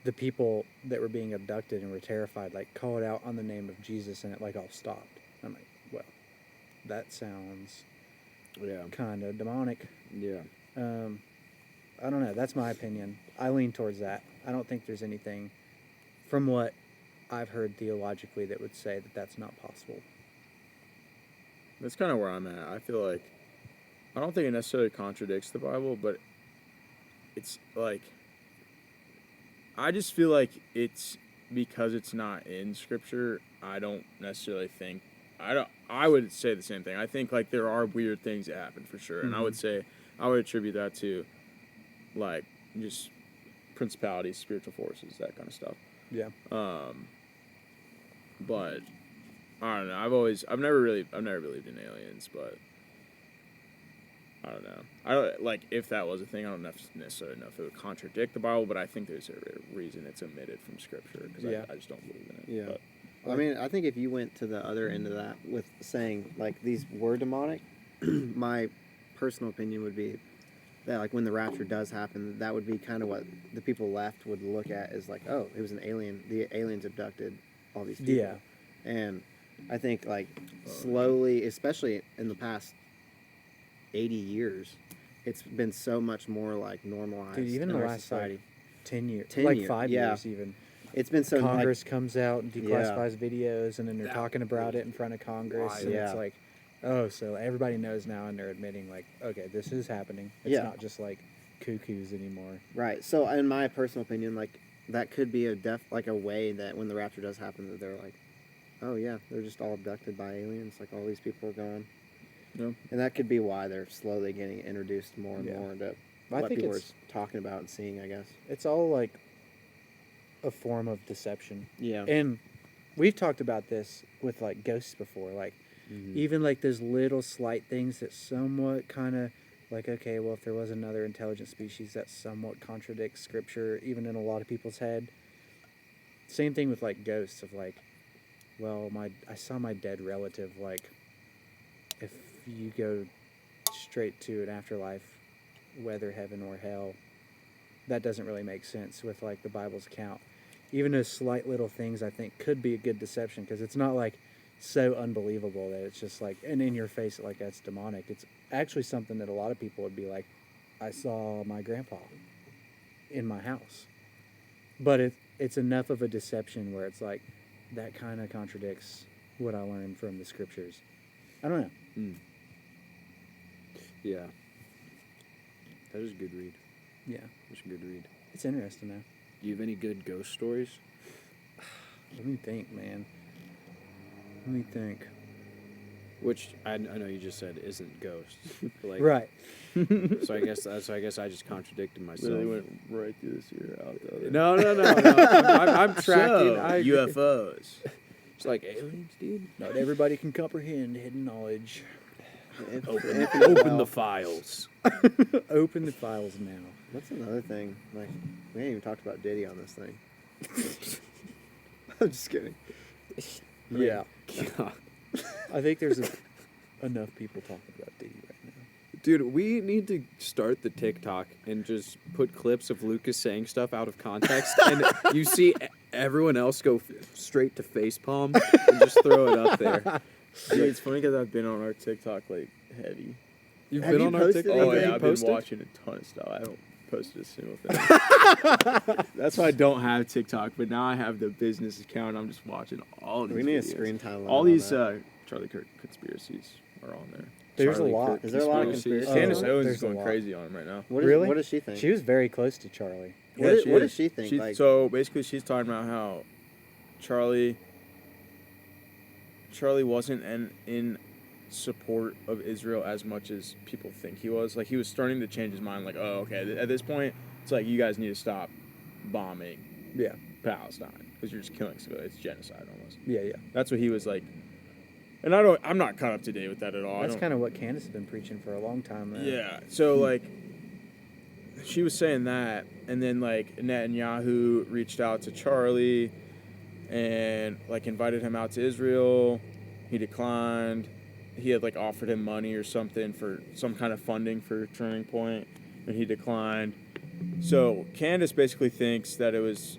the people that were being abducted and were terrified like called out on the name of Jesus and it like all stopped. I'm like, well, that sounds kind of demonic. Yeah. I don't know. That's my opinion. I lean towards that. I don't think there's anything from what I've heard theologically that would say that that's not possible. That's kind of where I'm at. I feel like I don't think it necessarily contradicts the Bible, but it's like I just feel like it's because it's not in Scripture. I don't necessarily think I would say the same thing. I think like there are weird things that happen for sure, and I would say I would attribute that to like just principalities, spiritual forces, that kind of stuff. Yeah. But I don't know. I've never believed in aliens, but I don't know. I don't like if that was a thing. I don't necessarily know if it would contradict the Bible, but I think there's a reason it's omitted from Scripture because I just don't believe in it. Yeah. But, I mean, I think if you went to the other end of that with saying like these were demonic, my personal opinion would be that like when the rapture does happen, that would be kind of what the people left would look at as like, oh, it was an alien. The aliens abducted all these people. Yeah. And I think like slowly, especially in the past 80 years, it's been so much more like normalized. Dude, even in the our last society. like 10 years, 10 like years, 5 yeah. years even. It's been so Congress comes out and Yeah. declassifies videos, and then they're talking about it in front of Congress, and Yeah. it's like, oh, so everybody knows now, and they're admitting like, okay, this is happening. It's Yeah. not just like cuckoos anymore. Right. So, in my personal opinion, like that could be a way that when the rapture does happen, that they're like, oh yeah, they're just all abducted by aliens. Like all these people are gone. Yeah. And that could be why they're slowly getting introduced more and Yeah. more into I what think people are it's talking about and seeing, I guess. it's all like a form of deception. Yeah. And we've talked about this with like ghosts before, like even like those little slight things that somewhat kind of like, okay, well, if there was another intelligent species, that somewhat contradicts scripture, even in a lot of people's head. Same thing with like ghosts of like, well, I saw my dead relative. Like, if you go straight to an afterlife, whether heaven or hell, that doesn't really make sense with like the Bible's account. Even those slight little things, I think, could be a good deception because it's not like so unbelievable that it's just like and in your face like that's demonic. It's actually something that a lot of people would be like, I saw my grandpa in my house, but it's enough of a deception where it's like that kind of contradicts what I learned from the scriptures. I don't know. Yeah. That is a good read. Yeah, That's a good read. it's interesting though. Do you have any good ghost stories? Let me think, man. Let me think. Which I know you just said isn't ghosts. But like, Right. So I guess I just contradicted myself. Literally went right through this ear out the other. No. I'm tracking. So, I agree. UFOs. It's like aliens, dude. Not everybody can comprehend hidden knowledge. Open the files. Open the files now. What's another thing? Like, we ain't even talked about Diddy on this thing. I'm just kidding. Yeah. I think there's enough people talking about Diddy right now. Dude, we need to start the TikTok and just put clips of Lucas saying stuff out of context, and you see everyone else go straight to facepalm and just throw it up there. Dude, it's funny because I've been on our TikTok like heavy. You've Have been you on our posted TikTok? Oh anything? yeah, I've been Posted? watching a ton of stuff. I haven't posted a single thing. That's why I don't have TikTok, but now I have the business account. I'm just watching all these We need a videos. screen time limit All on these that. Charlie Kirk conspiracies are on there. There's Charlie a lot. Kirk Is there a lot of conspiracies. conspiracy? Candace Owens there's is a going lot. crazy on him right now. What does she think? She was very close to Charlie. What Yeah, does she think? Like, So basically, she's talking about how Charlie wasn't in support of Israel as much as people think he was. Like, he was starting to change his mind. Like, oh, okay, at this point, it's like you guys need to stop bombing Yeah. Palestine because you're just killing civilians. It's genocide almost. Yeah. That's what he was like. And I'm not caught up to date with that at all. That's kind of what Candace has been preaching for a long time. Though. Yeah. So like, she was saying that, and then like Netanyahu reached out to Charlie, and like invited him out to Israel. He declined. He had like offered him money or something for some kind of funding for Turning Point, and he declined. So Candace basically thinks that it was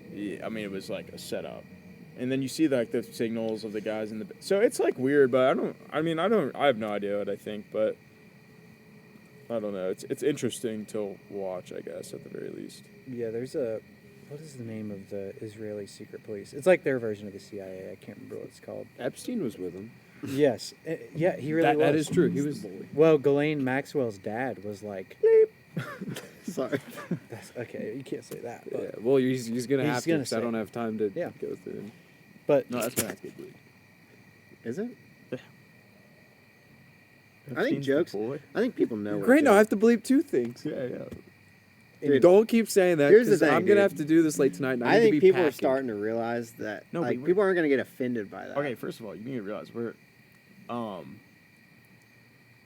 like a setup. And then you see like the signals of the guys in the. So it's like weird, but I have no idea what I think, but I don't know. It's interesting to watch, I guess, at the very least. Yeah, there's what is the name of the Israeli secret police? It's like their version of the CIA. I can't remember what it's called. Epstein was with him. Yes. Yeah, he really was. That is true. He was. Well, Ghislaine Maxwell's dad was like. sorry. That's, okay, you can't say that. But, Yeah, well, he's gonna He's have to. gonna 'Cause I say don't it. have time to Yeah. go through it. but No, that's gonna have to get bleed. Is it? Yeah. I think jokes. I think people know. Great. Now I jokes. have to bleep two things. Yeah. Dude, Don't keep saying that. here's the 'Cause thing, I'm dude. gonna have to do this late tonight. And I I need to think be people are packing. starting to realize that No, like but people aren't going to get offended by that. Okay, first of all, you need to realize we're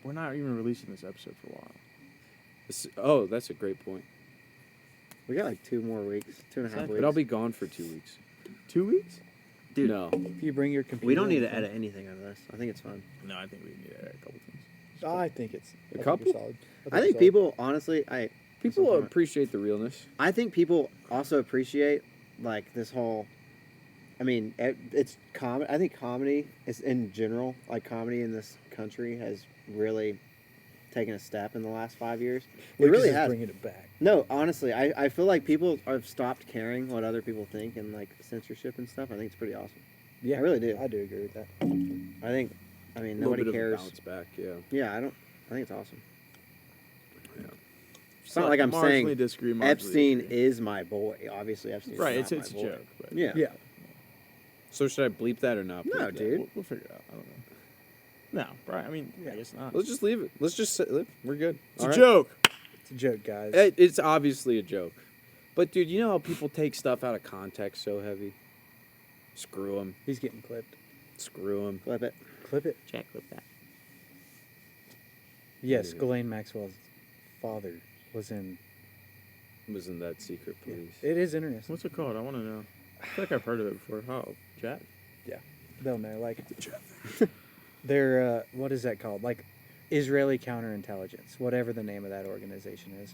not even releasing this episode for a while. Oh, that's a great point. We got like 2 more weeks, 2.5 weeks. But I'll be gone for 2 weeks. 2 weeks? Dude, No. if you bring your computer. we don't need to and- edit anything out of this. I think it's fun. No, I think we need to add a couple things. I think it's A we're couple? solid. I think people, honestly, People Some- appreciate the realness. I think people also appreciate like this whole. I mean, it's comedy. I think comedy is in general, like comedy in this country has really taken a step in the last 5 years. It Lucas really is has. bringing it back. No, honestly, I feel like people have stopped caring what other people think and like censorship and stuff. I think it's pretty awesome. Yeah, I really do. I do agree with that. I mean, A little nobody bit cares. of a bounce back, yeah. Yeah, I think it's awesome. Yeah. It's not like I'm saying marginally disagree. Marginally Epstein agree. is my boy. Obviously, Epstein. Right. Is It's not a my boy. joke. But Yeah. Yeah. So should I bleep that or not? No, bleep that? dude. We'll figure it out. I don't know. No, Brian. I mean, I guess not. Let's just leave it. Let's just say, we're good. It's a All right? joke. It's a joke, guys. It's obviously a joke. But, dude, you know how people take stuff out of context so heavy? Screw them. He's getting clipped. Screw them. Flip it. Clip it. Jack, clip that. Yes, Anyway. Ghislaine Maxwell's father was in. Wasn't that secret police? It is interesting. What's it called? I want to know. I feel like I've heard of it before. Oh, Jack. They'll know. Like, they're what is that called? Like, Israeli counterintelligence, whatever the name of that organization is.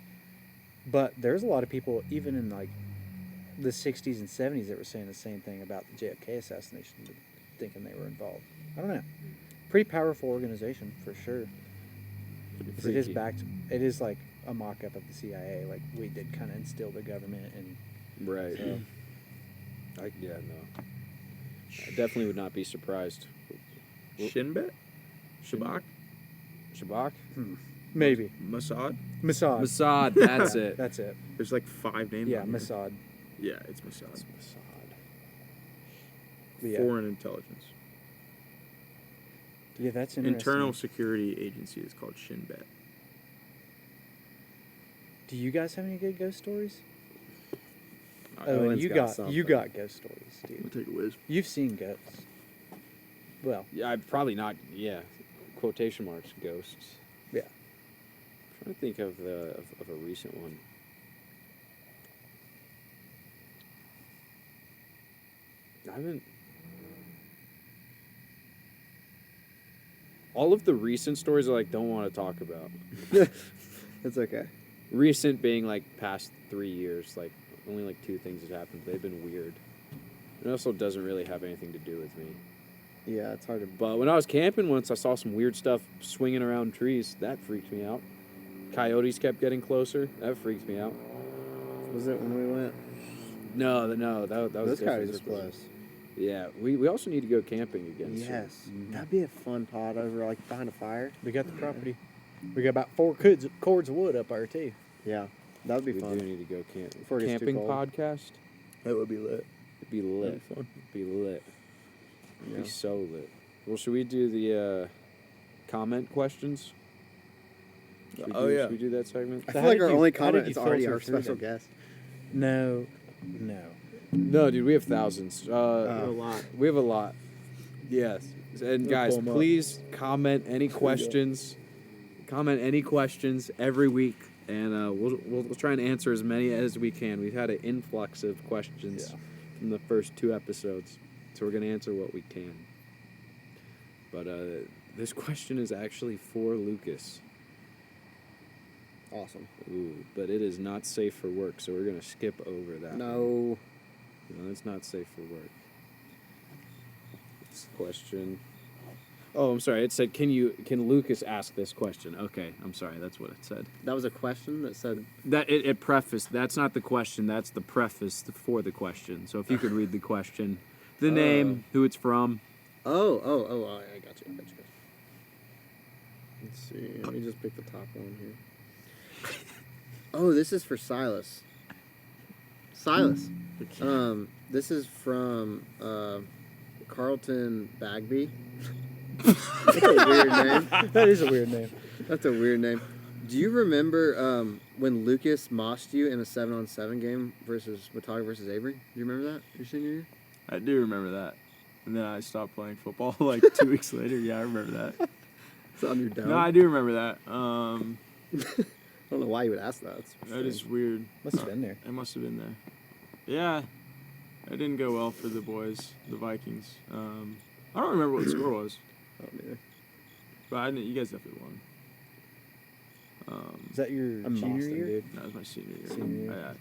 But there's a lot of people, even in like the 60s and 70s, that were saying the same thing about the JFK assassination, thinking they were involved. I don't know. Pretty powerful organization for sure. 'Cause it is Freaky. backed. It is like a mock-up of the CIA. Like, we did kind of instill the government, and Right. so No. I definitely would not be surprised. Shinbet? Shabak? Shabak? maybe Mossad? Mossad. Mossad, that's it. That's it. There's like 5 names. Yeah, on here. Mossad. Yeah, it's Mossad. Mossad. But yeah. Foreign intelligence. Yeah, that's interesting. Internal security agency is called Shinbet. Do you guys have any good ghost stories? Oh, and Owen's you got got something. you got ghost stories, We'll dude. take a whiz. You've seen ghosts. Well, Yeah, I'd probably not. Yeah, quotation marks, ghosts. yeah. I'm trying to think of of a recent one. I haven't. All of the recent stories I like don't want to talk about. It's okay. Recent being like past 3 years, like only like 2 things have happened. They've been weird. It also doesn't really have anything to do with me. Yeah, it's hard to. But when I was camping once, I saw some weird stuff swinging around trees. That freaked me out. Coyotes kept getting closer. That freaked me out. Was it when we went? No, that was Those different. coyotes This are was- close. Yeah, we also need to go camping again. soon. Yes, that'd be a fun pod over like behind a fire. We got the property. We got about 4 cords of wood up there too. Yeah, that would be We fun. do need to go Before it gets too camping cold. podcast. That would be lit. It'd be lit. That'd It'd be lit. It'd Yeah. be so lit. Well, should we do the comment questions? Should we do that segment? I So feel how like did our you- only how comment did is you already filter our through special them? guest. No. No, dude, we have thousands. A lot. We have a lot. Yes. And We'll guys, pull 'em up. please comment any questions. Comment any questions every week, and we'll try and answer as many as we can. We've had an influx of questions from the first 2 episodes, so we're gonna answer what we can. But this question is actually for Lucas. Awesome. Ooh, but it is not safe for work, so we're gonna skip over that. No. No, it's not safe for work. This question. Oh, I'm sorry. It said, "Can Lucas ask this question?" Okay, I'm sorry. That's what it said. That was a question that said. That it prefaced. That's not the question. That's the preface for the question. So if you could read the question, the name, who it's from. Oh, I got you. Let's see. Let me just pick the top one here. Oh, this is for Silas. Silas. This is from Carlton Bagby. That's a weird name. That is a weird name. That's a weird name. Do you remember when Lucas mossed you in a 7-on-7 game versus Watauga versus Avery? Do you remember that your senior year? I do remember that. And then I stopped playing football like 2 weeks later. Yeah, I remember that. It's on your dome. No, I do remember that. I don't know why you would ask that. That's That is weird. Must have been there. It must have been there. Yeah, it didn't go well for the boys, the Vikings. I don't remember what the score was, I don't either. but I knew you guys definitely won. Is that your I'm junior Boston, year? dude. That was my senior year. Senior year.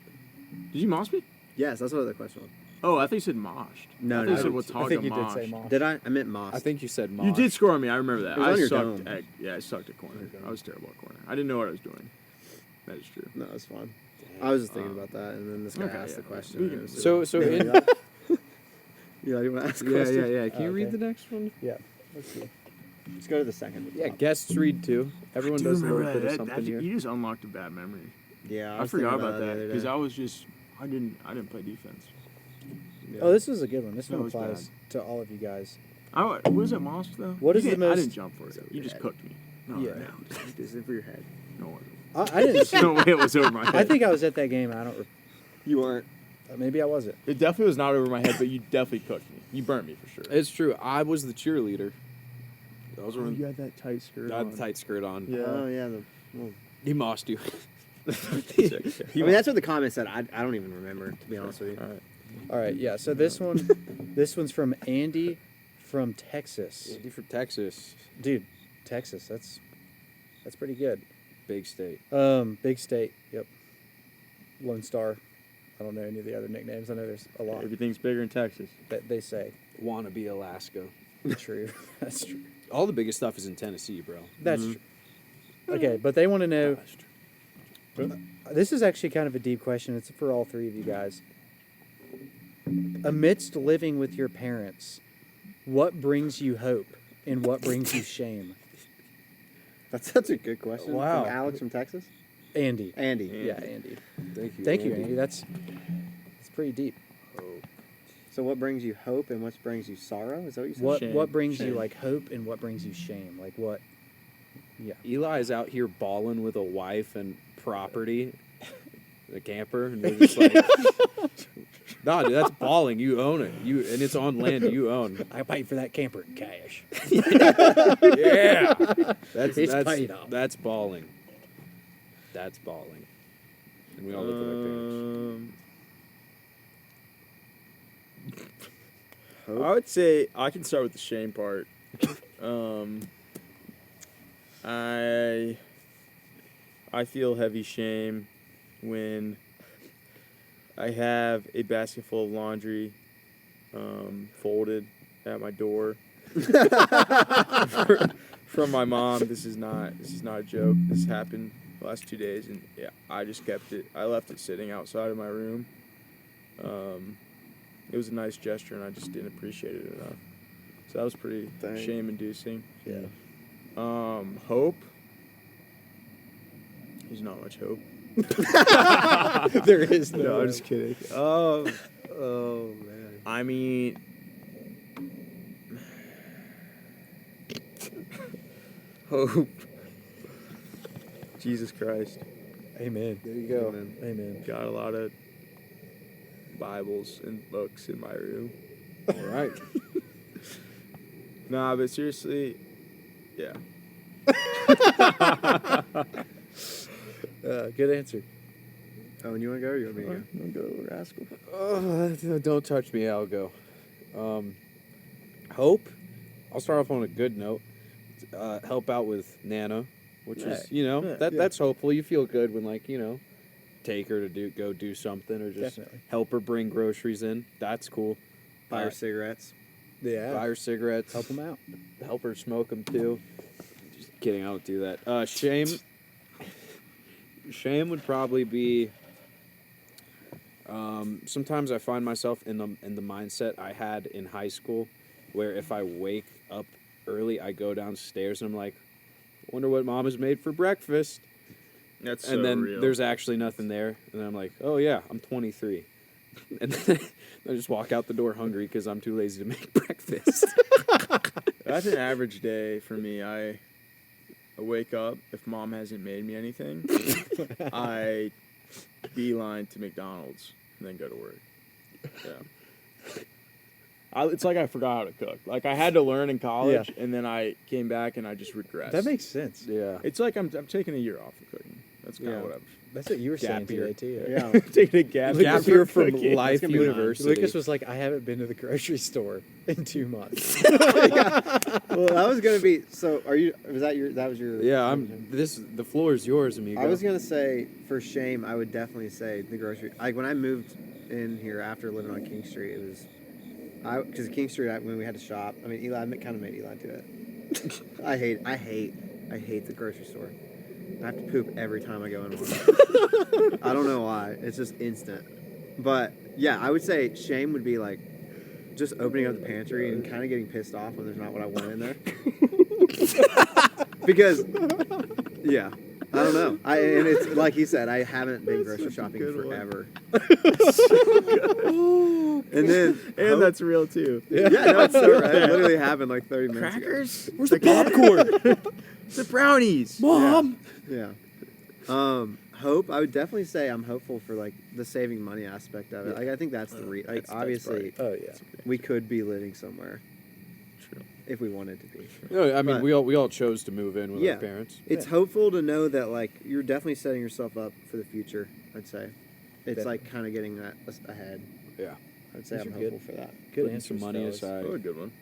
Did you moss me? Yes, that's what the question was. Oh, I think you said moshed. No, I no, think you said I Watauga I think you did moshed. say Moss. Did I? I meant mossed. I think you said Moss. You did score on me. I remember that. It was I on your sucked. dome. I sucked at corner. I was terrible at corner. I didn't know what I was doing. That is true. No, it's fun. I was just thinking about that, and then this guy okay, asked the yeah. question. We and can- it was So just- in Yeah, you want to ask a yeah. question? Can you read the next one? Yeah. Let's see. Let's go to the second. Yeah, guests read too. Everyone does a little bit of something here. You just unlocked a bad memory. Yeah, I was forgot thinking about it the that other because day. I was just I didn't play defense. Yeah. Oh, this was a good one. This That one was applies. bad. to all of you guys. Was it Moss though? What is the I most- didn't jump for it. You just cooked me. No, Yeah. no, Just over your head. no, it wasn't. I didn't. No way it was over my head. I think I was at that game. I don't. You weren't. Maybe I wasn't. It definitely was not over my head, but you definitely cooked me. You burnt me for sure. It's true. I was the cheerleader. I was wearing. you had that tight skirt I had the tight skirt on. Yeah. Oh yeah. He mossed you. I mean, that's what the comment said. I don't even remember, to be honest with you. All right. All right. Yeah. So this one, this one's from Andy, from Texas. Andy from Texas. Dude, Texas. That's pretty good. Big state. Big state. Yep. Lone Star. I don't know any of the other nicknames. I know there's a lot Everything's bigger in Texas. that they say. Wannabe Alaska. True. That's true. All the biggest stuff is in Tennessee, bro. That's true. Okay, but they want to know. That's true. This is actually kind of a deep question. It's for all three of you guys. Amidst living with your parents, what brings you hope and what brings you shame? That's such a good question. Wow. From Alex from Texas? Andy. Andy. Yeah, Andy. Thank you. Thank you, Andy. That's pretty deep. So what brings you hope and what brings you sorrow? Is that what you said? What Shame. brings you Shame. like hope and what brings you shame? Like what? Yeah. Eli's out here balling with a wife and property, a camper, and we're just like, nah, dude, that's balling. You own it. And it's on land you own. I paid for that camper in cash. Yeah, It's paid off. that's balling. That's balling. And we all live with our parents. I would say I can start with the shame part. I feel heavy shame when I have a basket full of laundry folded at my door from my mom. This is not a joke. This happened the last 2 days, and yeah, I just kept it. I left it sitting outside of my room. It was a nice gesture, and I just didn't appreciate it enough. So that was pretty Dang. shame-inducing. Yeah. Hope. There's not much hope. There is No, I'm just kidding. Oh, man. I mean, hope. Jesus Christ. Amen. There you go. Amen. Got a lot of Bibles and books in my room. All right. Nah, but seriously, yeah. Good answer. Oh, and you want to go or you want me to go? I'm gonna go rascal. Oh, don't touch me, I'll go. Hope. I'll start off on a good note. Help out with Nana, which is, Yeah. that's hopeful. You feel good when, like, take her to go do something or just Definitely. help her bring groceries in. That's cool. Buy her cigarettes. Yeah. Buy her cigarettes. Help them out. Help her smoke them too. Just kidding, I don't do that. Shame. Shame would probably be. Sometimes I find myself in the mindset I had in high school, where if I wake up early, I go downstairs and I'm like, wonder what mom has made for breakfast. That's And so then real. there's actually nothing there, and I'm like, oh yeah, I'm 23, and then I just walk out the door hungry because I'm too lazy to make breakfast. That's an average day for me. I wake up, if mom hasn't made me anything, I beeline to McDonald's and then go to work. Yeah. It's like I forgot how to cook. Like I had to learn in college, and then I came back and I just regressed. That makes sense. Yeah. It's like I'm taking a year off of cooking. That's kind of what That's what you were saying Gap year. today, too. Yeah. I'm taking a gap Gap year from cooking. Life gonna be University. Lucas was like, I haven't been to the grocery store in 2 months. Well, that was gonna be. So, are you? Was that your? That was your? Yeah, the floor is yours, amigo. I was gonna say for shame, I would definitely say the grocery. Like when I moved in here after living on King Street, it was, because King Street when we had to shop. I mean, Eli kind of made Eli do it. I hate the grocery store. I have to poop every time I go in one. I don't know why. It's just instant. But yeah, I would say shame would be like just opening up the pantry and kind of getting pissed off when there's not what I want in there. Because, yeah, I don't know. And it's like you said, I haven't been grocery shopping good one. forever. And then And that's real too. yeah, no, it's so right. It literally happened like 30 minutes ago. Crackers? Where's the popcorn? The brownies. Mom. Yeah. Hope. I would definitely say I'm hopeful for like the saving money aspect of it. Like I think that's the That's obviously Oh yeah. we could be living somewhere True. if we wanted to be. No, I mean But- we all chose to move in with Yeah. our parents. It's hopeful to know that like you're definitely setting yourself up for the future. I'd say it's like kind of getting that ahead. Yeah. I'd say Those I'm are good. hopeful for that. Good Putting answers, some money fellas. aside. Oh, a good one.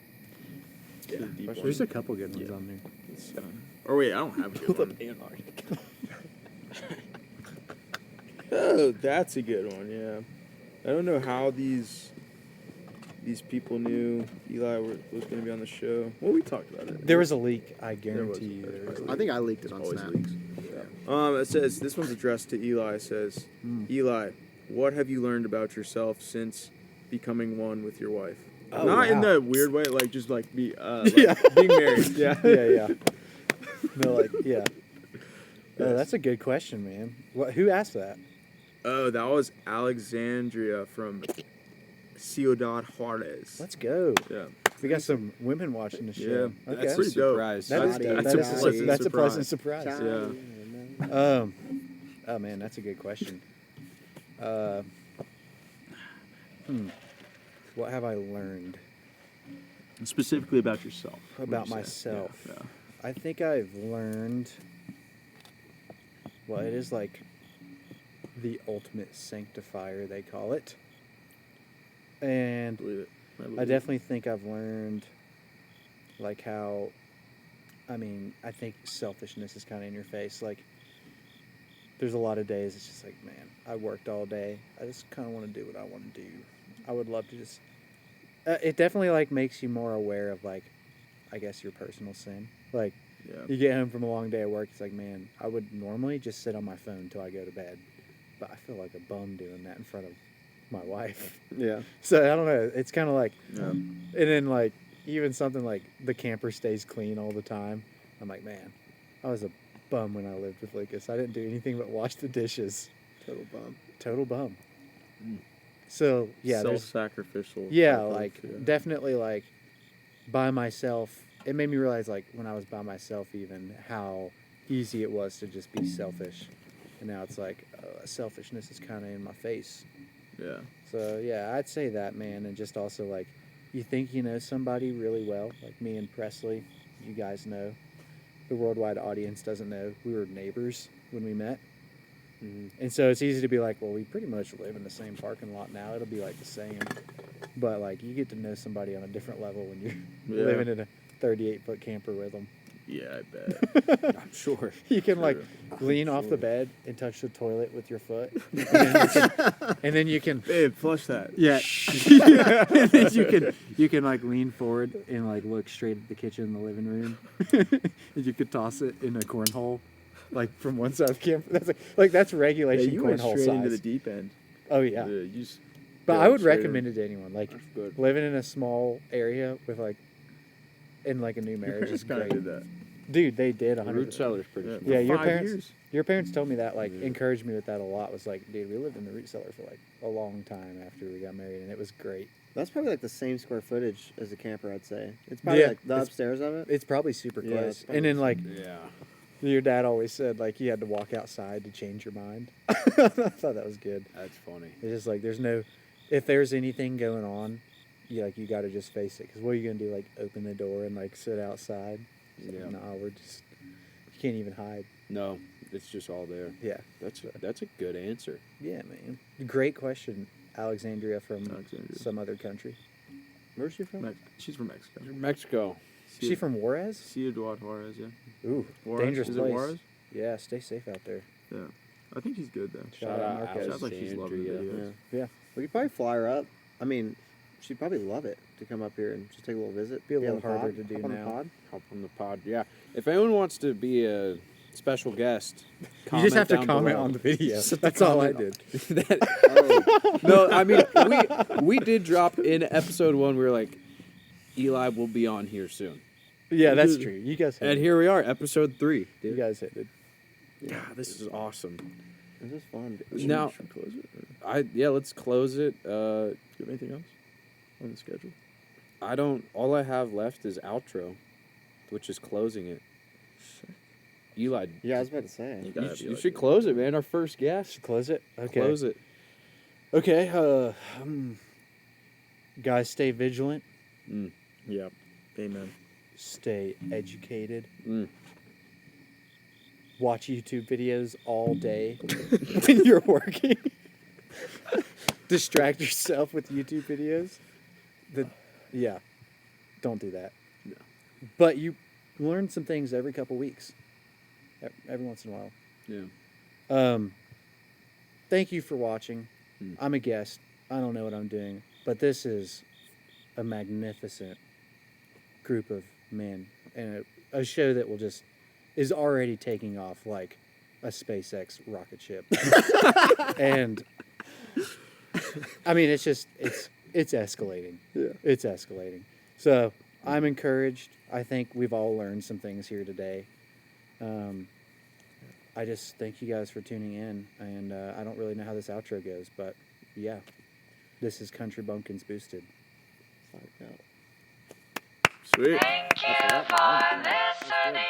Yeah. Deep one. There's a couple good ones on there. Or wait, I don't have a good one. Oh, that's a good one. Yeah, I don't know how these people knew Eli was going to be on the show. Well, we talked about it. There was a leak. I There was. guarantee you. There was a I think I leaked it There's on always Snap. leaks. It says this one's addressed to Eli. It says, Eli, what have you learned about yourself since becoming one with your wife? Oh, Not in wow. the weird way, like just like being married. Yeah. yeah. No, like yeah. Oh, that's a good question, man. Who asked that? Oh, that was Alexandria from Ciudad Juarez. Let's go. Yeah. We got some women watching the show. Yeah, Okay. That's pretty a dope. surprise. That is That's dope. a That is pleasant that's a surprise. pleasant surprise. Yeah. Oh man, that's a good question. What have I learned Specifically about yourself. about would you say? myself? Yeah. I think I've learned. Well, it is like the ultimate sanctifier, they call it. And Believe it. I definitely think I've learned, like, how, I mean, I think selfishness is kind of in your face. Like, there's a lot of days it's just like, man, I worked all day. I just kind of want to do what I want to do. I would love to just. It definitely, like, makes you more aware of, like, I guess your personal sin. Like, Yeah. you get home from a long day at work, it's like, man, I would normally just sit on my phone until I go to bed. But I feel like a bum doing that in front of my wife. Yeah. So, I don't know. It's kind of like. Yeah. And then, like, even something like the camper stays clean all the time. I'm like, man, I was a bum when I lived with Lucas. I didn't do anything but wash the dishes. Total bum. Total bum. So, yeah. there's- Self-sacrificial. Yeah, type of, like, definitely, like, by myself. It made me realize, like, when I was by myself even, how easy it was to just be selfish. And now it's like, selfishness is kind of in my face. Yeah. So, yeah, I'd say that, man. And just also, like, you think you know somebody really well, like me and Presley, you guys know. The worldwide audience doesn't know. We were neighbors when we met. And so it's easy to be like, well, we pretty much live in the same parking lot now. It'll be like the same. But, like, you get to know somebody on a different level when you're Yeah. living in a 38-foot camper with them. Yeah, I bet. I'm sure. You can, like, lean off the bed and touch the toilet with your foot. And then you can Babe, flush that. yeah. And then you can like lean forward and like look straight at the kitchen in the living room. And you could toss it in a cornhole, like from one side of the camper. That's that's Yeah, regulation you went cornhole straight size. into the deep end. Oh yeah. You just But go I would straight recommend in. it to anyone. Like That's good. living in a small area with like in like a new Your marriage is parents kind of great. did that. Dude, they did The 100%. root cellar's pretty Yeah. small. Yeah, your 5 parents. years. Your parents told me that, like, Yeah. encouraged me with that a lot. Was like, dude, we lived in the root cellar for like a long time after we got married, and it was great. That's probably like the same square footage as a camper, I'd say. It's probably Yeah, like the it's- upstairs of it. It's probably super Yeah, close. it's And then like Yeah. your dad always said, like you had to walk outside to change your mind. I thought that was good. That's funny. It's just like there's no, if there's anything going on, you got to just face it. Because what are you gonna do? Like open the door and like sit outside? It's like, Yeah. nah, we're just you can't even hide. No, it's just all there. Yeah. That's a good answer. Yeah, man. Great question, Alexandria from Alexandria. some other country. Where's she from? She's from Mexico. Mexico. Is she from Juarez? Ciudad Juarez, yeah. Ooh, Juarez? dangerous Is place. it Juarez? Yeah, stay safe out there. Yeah. I think she's good, though. Shout out Marcos. Sounds like she's loving the Alexandria. videos. Yeah. We could probably fly her up. I mean, she'd probably love it to come up here and just take a little visit. Be a on little the harder pod, to do hop on the now. pod. Hop on the pod. Yeah. If anyone wants to be a special guest, You just have to down comment below. on the video. Just have to That's all I comment did. Oh, No, I mean we did drop in episode 1. We were like, Eli will be on here soon, Yeah, that's true. You guys hit and it. here we are, episode 3. You Dude. guys hit it. God, this is awesome. This is fun. Now- should we close it? Or Let's close it. do you have anything else on the schedule? All I have left is outro, which is closing it. Eli, Yeah, I was about to say. You gotta be you like should it. close it, man. Our first guest. Should close it. Okay. Close it. Okay. Guys, stay vigilant. Yeah. Amen. Stay educated. Mm. Watch YouTube videos all day when you're working. Distract yourself with YouTube videos. Yeah, don't do that. No. But you learn some things every couple weeks, every once in a while. Yeah. Thank you for watching. Mm. I'm a guest. I don't know what I'm doing, but this is a magnificent group of men and a show that is already taking off like a SpaceX rocket ship. And I mean, it's escalating. Yeah. It's escalating. So I'm encouraged. I think we've all learned some things here today. I just thank you guys for tuning in, and I don't really know how this outro goes, but yeah, this is Country Bumpkins Boosted. Sweet. Thank you for listening.